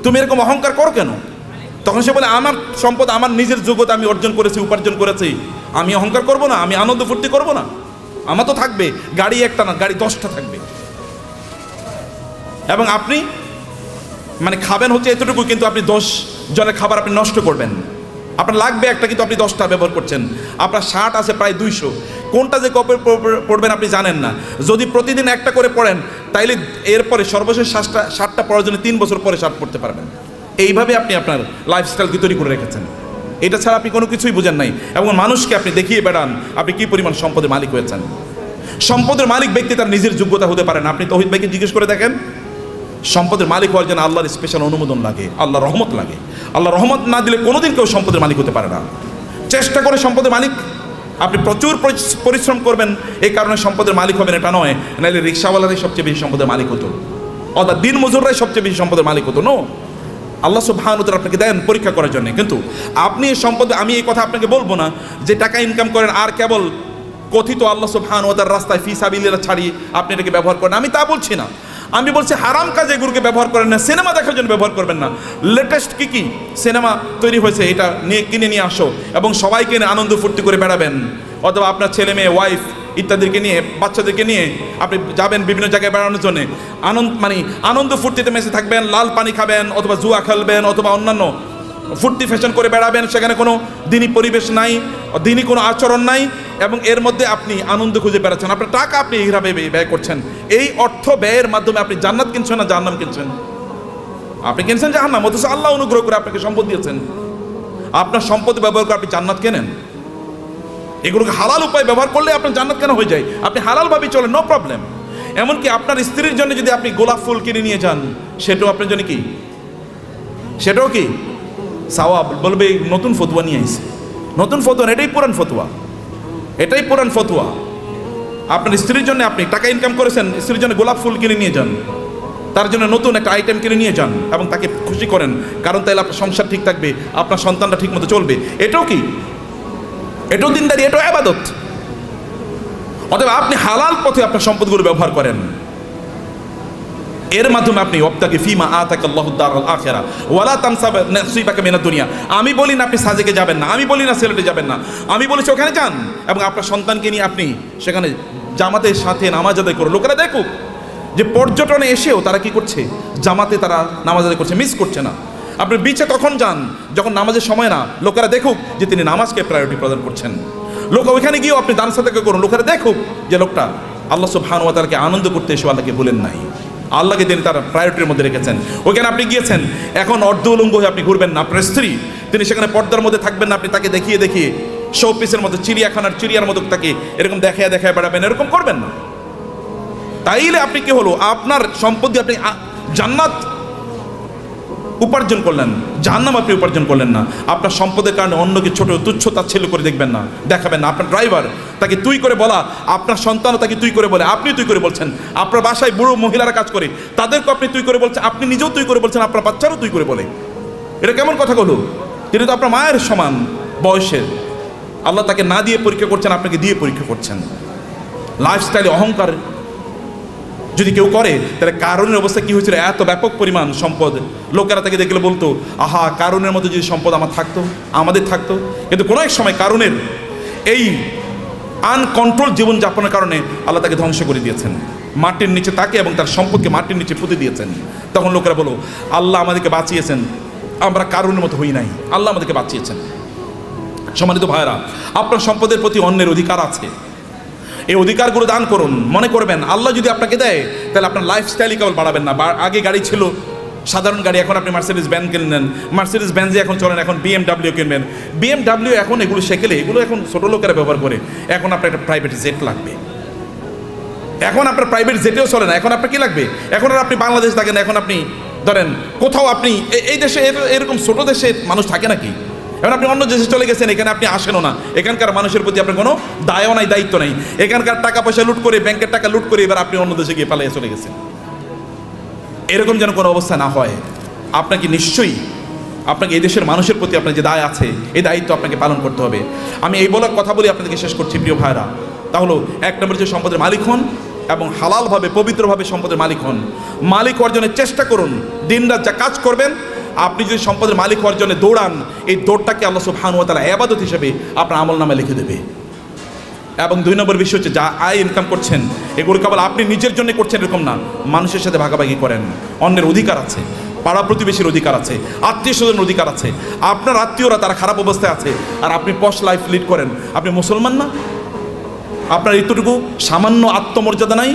তুমি এরকম অহংকার করো কেন, তখন সে বলে আমার সম্পদ আমার নিজের যোগ্যতা আমি অর্জন করেছি, উপার্জন করেছি, আমি অহংকার করব না, আমি আনন্দ ফুর্তি করব না। আমার তো থাকবে গাড়ি একটা না, গাড়ি 10টা থাকবে। এবং আপনি মানে খাবেন হচ্ছে এতটুকু, কিন্তু আপনি 10 জনের খাবার আপনি নষ্ট করবেন। আপনার লাগবে একটা, কিন্তু আপনি 10টা ব্যবহার করছেন। আপনার শার্ট আছে প্রায় 200, কোনটা যে কবে পড়বেন আপনি জানেন না। যদি প্রতিদিন একটা করে পড়েন তাইলে এরপরে সর্বশেষ শার্টটা পরার জন্য 3 বছর পরে শার্ট পরতে পারবেন। এইভাবে আপনি আপনার লাইফস্টাইলকে তৈরি করে রেখেছেন। এটা ছাড়া আপনি কোনো কিছুই বোঝেন নাই। এবং মানুষকে আপনি দেখিয়ে বেড়ান আপনি কী পরিমাণ সম্পদের মালিক হয়েছেন। সম্পদের মালিক ব্যক্তি তার নিজের যোগ্যতা হতে পারে না। আপনি তাওহীদ ভাইকে জিজ্ঞেস করে দেখেন, সম্পদের মালিক হওয়ার জন্য আল্লাহর স্পেশাল অনুমোদন লাগে, আল্লাহর রহমত লাগে। আল্লাহ রহমত না দিলে কোনোদিন কেউ সম্পদের মালিক হতে পারে না। চেষ্টা করে সম্পদের মালিক, আপনি প্রচুর পরিশ্রম করবেন, এই কারণে সম্পদের মালিক হবেন এটা নয়। নাহলে রিক্সাওয়ালারাই সবচেয়ে বেশি সম্পদের মালিক হতো, অর্থাৎ দিন মজুররাই সবচেয়ে বেশি সম্পদের মালিক হতো। নো, আল্লাহ সুবহানাহু ওয়া তাআলা আপনাকে দেন পরীক্ষা করার জন্য। কিন্তু আপনি এই সম্পদ, আমি এই কথা আপনাকে বলবো না যে টাকা ইনকাম করেন আর কেবল কথিত আল্লাহ সুবহানাহু ওয়া তাআলার রাস্তায় ফি সাবিলিল্লাহ ছাড়িয়ে আপনি এটাকে ব্যবহার করেন, আমি তা বলছি না। আমি বলছি হারাম কাজে এগুলোকে ব্যবহার করেন না, সিনেমা দেখার জন্য ব্যবহার করবেন না। লেটেস্ট কি সিনেমা তৈরি হয়েছে, এটা নিয়ে কিনে নিয়ে আসো এবং সবাইকে নিয়ে আনন্দ ফুর্তি করে বেড়াবেন, অথবা আপনার ছেলে মেয়ে ওয়াইফ ইত্যাদিকে নিয়ে, বাচ্চাদেরকে নিয়ে আপনি যাবেন বিভিন্ন জায়গায় বেড়ানোর জন্য, আনন্দ ফুর্তিতে মেশে থাকবেন, লাল পানি খাবেন অথবা জুয়া খেলবেন অথবা অন্যান্য ফুর্তি ফ্যাশন করে বেড়াবেন, সেখানে কোনো দিনী পরিবেশ নাই, দিনী কোনো আচরণ নাই, এবং এর মধ্যে আপনি আনন্দ খুঁজে বেড়াচ্ছেন। আপনার টাকা আপনি এইভাবে ব্যয় করছেন, এই অর্থ ব্যয়ের মাধ্যমে আপনি জান্নাত কিনছেন না জাহান্নাম কিনছেন? আপনি কিনছেন জাহান্নাম, অথচ আল্লাহ অনুগ্রহ করে আপনাকে সম্পদ দিয়েছেন। আপনার সম্পদ ব্যবহার করে আপনি জান্নাত কেনেন। এগুলোকে হালাল উপায় ব্যবহার করলে আপনার জান্নাত কেন হয়ে যায়? আপনি হালালভাবেই চলেন, নো প্রবলেম। এমনকি আপনার স্ত্রীর জন্য যদি আপনি গোলাপ ফুল কিনে নিয়ে যান, সেটাও আপনার জন্য কি, সেটাও কি সাওয়াব। বলবে নতুন ফতুয়া নিয়ে আইছে, নতুন ফতুয়া, এটাই পুরান ফতুয়া, এটাই পুরান ফতুয়া। আপনার স্ত্রীর জন্য আপনি টাকা ইনকাম করেছেন, স্ত্রীর জন্য গোলাপ ফুল কিনে নিয়ে যান, তার জন্য নতুন একটা আইটেম কিনে নিয়ে যান এবং তাকে খুশি করেন, কারণ তাইলে আপনার সংসার ঠিক থাকবে, আপনার সন্তানটা ঠিক মতো চলবে। এটাও কি, এটাও দিনদারি, এটাও ইবাদত। অতএব আপনি হালাল পথে আপনার সম্পদগুলো ব্যবহার করেন, এর মাধ্যমে আপনি ওয়াবতাগি ফিমা আতাকাল্লাহু দারুল আখিরা ওয়ালা তানসা নাসিবাকা মিনাদ দুনিয়া। আমি বলি না আপনি সাজেকে যাবেন না, আমি বলি না সিলেটে যাবেন না, আমি বলেছি ওখানে যান এবং আপনার সন্তানকে নিয়ে আপনি সেখানে জামাতের সাথে নামাজ আদায় করুন। লোকেরা দেখুক যে পর্যটনে এসেও তারা কি করছে, জামাতে তারা নামাজ আদায় করছে, মিস করছে না। আপনি বিচে তখন যান যখন নামাজের সময় না, লোকেরা দেখুক যে তিনি নামাজকে প্রায়োরিটি প্রদান করছেন। লোক ওইখানে গিয়েও আপনি দান সাদাকা করুন, লোকেরা দেখুক যে লোকটা আল্লাহ সুবহানাহু ওয়া তাআলাকে আনন্দ করতে এসে আল্লাহকে বলেন নাই, আল্লাহকে তিনি তার প্রায়োরিটির মধ্যে রেখেছেন। ওইখানে আপনি গিয়েছেন, এখন অর্ধ উলঙ্গ হয়ে আপনি ঘুরবেন না। আপনার স্ত্রী, তিনি সেখানে পর্দার মধ্যে থাকবেন না, আপনি তাকে দেখিয়ে দেখিয়ে শো পিসের মতো, চিড়িয়াখানার চিড়িয়ার মতো তাকে এরকম দেখায় দেখায় বেড়াবেন, এরকম করবেন না। তাইলে আপনি কি হলো, আপনার সম্পত্তি আপনি জান্নাত উপার্জন করলেন, জাহান্নাম আপনি উপার্জন করলেন না। আপনার সম্পদের কারণে অন্যকে ছোট তুচ্ছ তাচ্ছিল্য করে দেখবেন না, দেখাবেন না। আপনার ড্রাইভার, তাকে তুই করে বলা, আপনার সন্তানও তাকে তুই করে বলে, আপনি তুই করে বলছেন। আপনার বাসায় বুড়ো মহিলারা কাজ করে, তাদেরকে আপনি তুই করে বলছেন, আপনি নিজেও তুই করে বলছেন, আপনার বাচ্চারও তুই করে বলে। এটা কেমন কথা হলো? তিনি তো আপনার মায়ের সমান বয়সের, আল্লাহ তাকে না দিয়ে পরীক্ষা করছেন, আপনাকে দিয়ে পরীক্ষা করছেন। লাইফস্টাইলে অহংকার যদি কেউ করে, তাহলে কারণের অবস্থা কি হয়েছিল? এত ব্যাপক পরিমাণ সম্পদ, লোকেরা তাকে দেখলে বলতো, আহা, কারণের মতো যদি সম্পদ আমার থাকতো, আমাদের থাকতো। কিন্তু কোনো এক সময় কারণের এই আনকন্ট্রোল জীবনযাপনের কারণে আল্লাহ তাকে ধ্বংস করে দিয়েছেন, মাটির নিচে তাকে এবং তার সম্পদকে মাটির নিচে পুঁতে দিয়েছেন। তখন লোকেরা বলো, আল্লাহ আমাদেরকে বাঁচিয়েছেন, আমরা কারণের মতো হই নাই, আল্লাহ আমাদেরকে বাঁচিয়েছেন। সম্মানিত ভাইরা, আপনার সম্পদের প্রতি অন্যের অধিকার আছে, এই অধিকারগুলো দান করুন। মনে করবেন আল্লাহ যদি আপনাকে দেয়, তাহলে আপনার লাইফস্টাইলই কেবল বাড়াবেন না। আগে গাড়ি ছিল সাধারণ গাড়ি, এখন আপনি মার্সিডিজ ব্যান কিনলেন, মার্সিডিজ ব্যানজে এখন চলেন, এখন BMW কিনবেন। BMW এখন এগুলো সেকেলে, এগুলো এখন ছোটো লোকেরা ব্যবহার করে। এখন আপনার একটা প্রাইভেট জেট লাগবে, এখন আপনার প্রাইভেট জেটেও চলে না, এখন আপনার কি লাগবে? এখন আর আপনি বাংলাদেশ থাকেন, এখন আপনি ধরেন কোথাও আপনি এই দেশে এরকম ছোটো দেশে মানুষ থাকে নাকি? এখন আপনি অন্য দেশে চলে গেছেন, এখানে আপনি আসেনও না, এখানকার মানুষের প্রতি আপনার কোনো দায়ও নাই, দায়িত্ব নেই। এখানকার টাকা পয়সা লুট করে, ব্যাংকের টাকা লুট করে এবার আপনি অন্য দেশে গিয়ে পালিয়ে চলে গেছেন। এরকম যেন কোনো অবস্থা না হয়। আপনাকে নিশ্চয়ই আপনাকে এই দেশের মানুষের প্রতি আপনার যে দায় আছে, এই দায়িত্ব আপনাকে পালন করতে হবে। আমি এই বলার কথা বলে আপনাদেরকে শেষ করছি প্রিয় ভাইরা। তাহলে এক নম্বর যে সম্পদের মালিক হন এবং হালালভাবে পবিত্রভাবে সম্পদের মালিক হন। মালিক অর্জনের চেষ্টা করুন, দিনরাত যা কাজ করবেন। আপনি যদি সম্পদের মালিক হওয়ার জন্য দৌড়ান, এই দৌড়টাকে আল্লাহ সুবহানাহু ওয়া তাআলা ইবাদত হিসেবে আপনার আমলনামায় লিখে দেবে। এবং দুই নম্বর বিষয় হচ্ছে, যা আয় ইনকাম করছেন এগুলো কেবল আপনি নিজের জন্য করছেন এরকম না, মানুষের সাথে ভাগাভাগি করেন। অন্যের অধিকার আছে, পাড়া প্রতিবেশীর অধিকার আছে, আত্মীয় স্বজনের অধিকার আছে। আপনার আত্মীয়রা তারা খারাপ অবস্থায় আছে আর আপনি পশ লাইফ লিড করেন, আপনি মুসলমান না? আপনার এতটুকু সামান্য আত্মমর্যাদা নাই,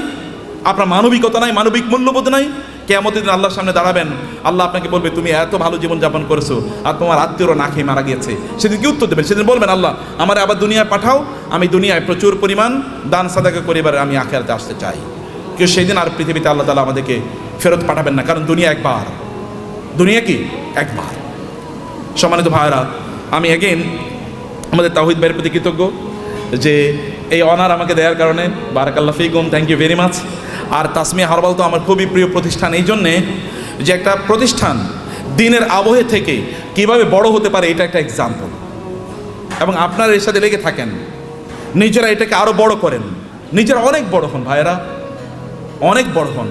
আপনার মানবিকতা নাই, মানবিক মূল্যবোধ নাই। কিয়ামতের দিন আল্লাহর সামনে দাঁড়াবেন, আল্লাহ আপনাকে বলবে, তুমি এত ভালো জীবনযাপন করেছো আর তোমার আত্মীয়রা না খেয়ে মারা গিয়েছে। সেদিন কি উত্তর দেবেন? সেদিন বলবেন, আল্লাহ আমার আবার দুনিয়ায় পাঠাও, আমি দুনিয়ায় প্রচুর পরিমাণ দান সাদাকা করে এবার আমি আখিরাতে আসতে চাই। কেউ সেই দিন আর পৃথিবীতে আল্লাহ তাআলা আমাদেরকে ফেরত পাঠাবেন না, কারণ দুনিয়া একবার, দুনিয়া কি একবার। সম্মানিত ভাইরা, আমি এগেইন আমাদের তাওহিদ ভাইয়ের প্রতি কৃতজ্ঞ যে এই অনার আমাকে দেওয়ার কারণে, বারাকাল্লাহ ফিকুম, থ্যাংক ইউ ভেরি মাচ। আর তাসমিয়া হারবাল তো আমার খুবই প্রিয় প্রতিষ্ঠান, এই জন্যে যে একটা প্রতিষ্ঠান দিনের আবহে থেকে কিভাবে বড় হতে পারে এটা একটা এক্সাম্পল। এবং আপনারা এর সাথে লেগে থাকেন, নিজেরা এটাকে আরও বড় করেন, নিজেরা অনেক বড় হন ভাইয়েরা, অনেক বড় হন।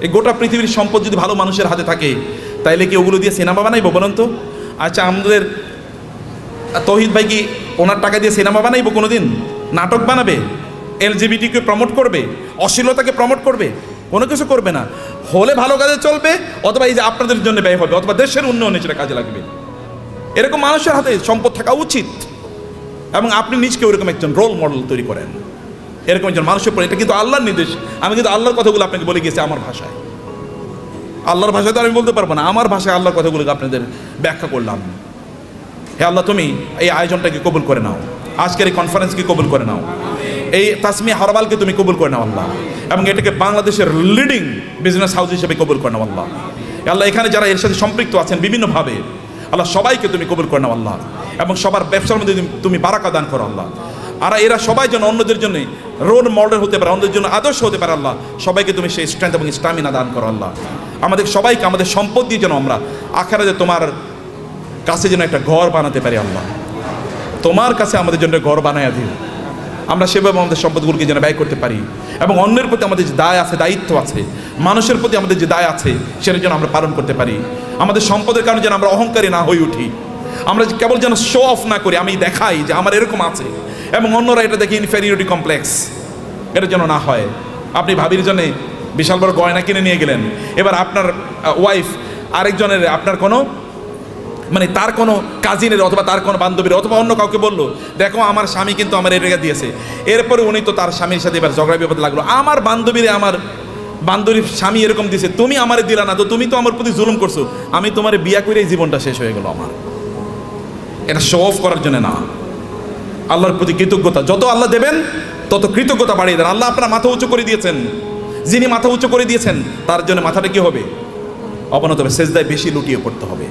এই গোটা পৃথিবীর সম্পদ যদি ভালো মানুষের হাতে থাকে তাইলে কি ওগুলো দিয়ে সিনেমা বানাইবো বলুন তো? আচ্ছা, আমাদের তৌহিদ ভাই কি ওনার টাকা দিয়ে সিনেমা বানাইবো কোনো দিন? নাটক বানাবে? এলজিবিটিকে প্রমোট করবে? অশ্লীলতাকে প্রমোট করবে? কোনো কিছু করবে না। হলে ভালো কাজে চলবে, অথবা এই যে আপনাদের জন্য ব্যয় হবে, অথবা দেশের উন্নয়নে সেটা কাজে লাগবে। এরকম মানুষের হাতে সম্পদ থাকা উচিত, এবং আপনি নিজকে ওইরকম একজন রোল মডেল তৈরি করেন, এরকম একজন মানুষের পরে। এটা কিন্তু আল্লাহর নির্দেশ। আমি কিন্তু আল্লাহর কথাগুলো আপনাকে বলে গেছি আমার ভাষায়, আল্লাহর ভাষায় তো আমি বলতে পারবো না, আমার ভাষায় আল্লাহর কথাগুলোকে আপনাদের ব্যাখ্যা করলাম। হে আল্লাহ, তুমি এই আয়োজনটাকে কবুল করে নাও, আজকের এই কনফারেন্সকে কবুল করে নাও, এই তাসমিয়া হারবালকে তুমি কবুল করে নাও আল্লাহ, এবং এটাকে বাংলাদেশের লিডিং বিজনেস হাউস হিসেবে কবুল করে নাও আল্লাহ। আল্লাহ, এখানে যারা এর সাথে সম্পৃক্ত আছেন বিভিন্নভাবে, আল্লাহ সবাইকে তুমি কবুল করে নাও আল্লাহ, এবং সবার ব্যবসার মধ্যে তুমি বারাকা দান করো আল্লাহ। আর এরা সবাই যেন অন্যদের জন্য রোল মডেল হতে পারে, অন্যদের জন্য আদর্শ হতে পারে আল্লাহ। সবাইকে তুমি সেই স্ট্রেংথ এবং স্টামিনা দান করো আল্লাহ। আমাদের সবাইকে আমাদের সম্পদ দিয়ে যেন আমরা আখিরাতে তোমার কাছে যেন একটা ঘর বানাতে পারি আল্লাহ, তোমার কাছে আমাদের জন্য ঘর বানায়া দিও। আমরা সেভাবে আমাদের সম্পদগুলোকে যেন ব্যয় করতে পারি, এবং অন্যের প্রতি আমাদের যে দায় আছে, দায়িত্ব আছে, মানুষের প্রতি আমাদের যে দায় আছে, সেটা যেন আমরা পালন করতে পারি। আমাদের সম্পদের কারণে যেন আমরা অহংকারী না হয়ে উঠি, আমরা কেবল যেন শো অফ না করি, আমি দেখাই যে আমার এরকম আছে এবং অন্যরা এটা দেখে ইনফেরিয়রিটি কমপ্লেক্স, এটা যেন না হয়। আপনি ভাবির জন্য বিশাল বড় গয়না কিনে নিয়ে গেলেন, এবার আপনার ওয়াইফ আরেকজনের, আপনার কোনো মানে তার কোনো কাজিনের অথবা তার কোনো বান্ধবীর অথবা অন্য কাউকে বললো, দেখো আমার স্বামী কিন্তু আমার এই রেখা দিয়েছে। এরপরে উনি তো তার স্বামীর সাথে এবার ঝগড়া বিপদ লাগলো, আমার বান্ধবীর স্বামী এরকম দিয়েছে, তুমি আমারে দিলা না, তো তুমি তো আমার প্রতি জুলুম করছো, আমি তোমার বিয়া করে এই জীবনটা শেষ হয়ে গেল আমার। এটা শো অফ করার জন্য না, আল্লাহর প্রতি কৃতজ্ঞতা। যত আল্লাহ দেবেন তত কৃতজ্ঞতা বাড়িয়ে দেন। আল্লাহ আপনার মাথা উঁচু করে দিয়েছেন, যিনি মাথা উঁচু করে দিয়েছেন তার জন্য মাথাটা কি হবে? অবনত হবে, সেজদায় বেশি লুটিয়ে পড়তে হবে,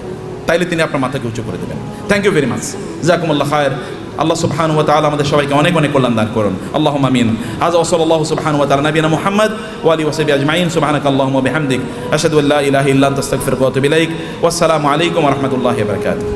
তাইলে তিনি আপনার মাথাকে উঁচু করে দেবেন। থ্যাংক ইউ ভেরি মাচ, জাযাকুমুল্লাহ খায়ের। আল্লাহ সুবহানাহু ওয়া তাআলা আমাদের সবাইকে অনেক অনেক কল্যাণ দান করুন, আল্লাহুম্মা আমিন। হাযা ওয়া সাল্লাল্লাহু সুবহানাহু ওয়া তাআলা নবিয়ানা মুহাম্মদ ওয়া আলিহি ওয়া সাহবিহি আজমাইন। সুবহানাকাল্লাহুম্মা ওয়া বিহামদিক, আশহাদু আল্লা ইলাহা ইল্লা আনতা, আস্তাগফিরুকা ওয়া আতুবু ইলাইক। ওয়াসসালামু আলাইকুম ওয়া রাহমাতুল্লাহি ওয়া বারাকাতুহু।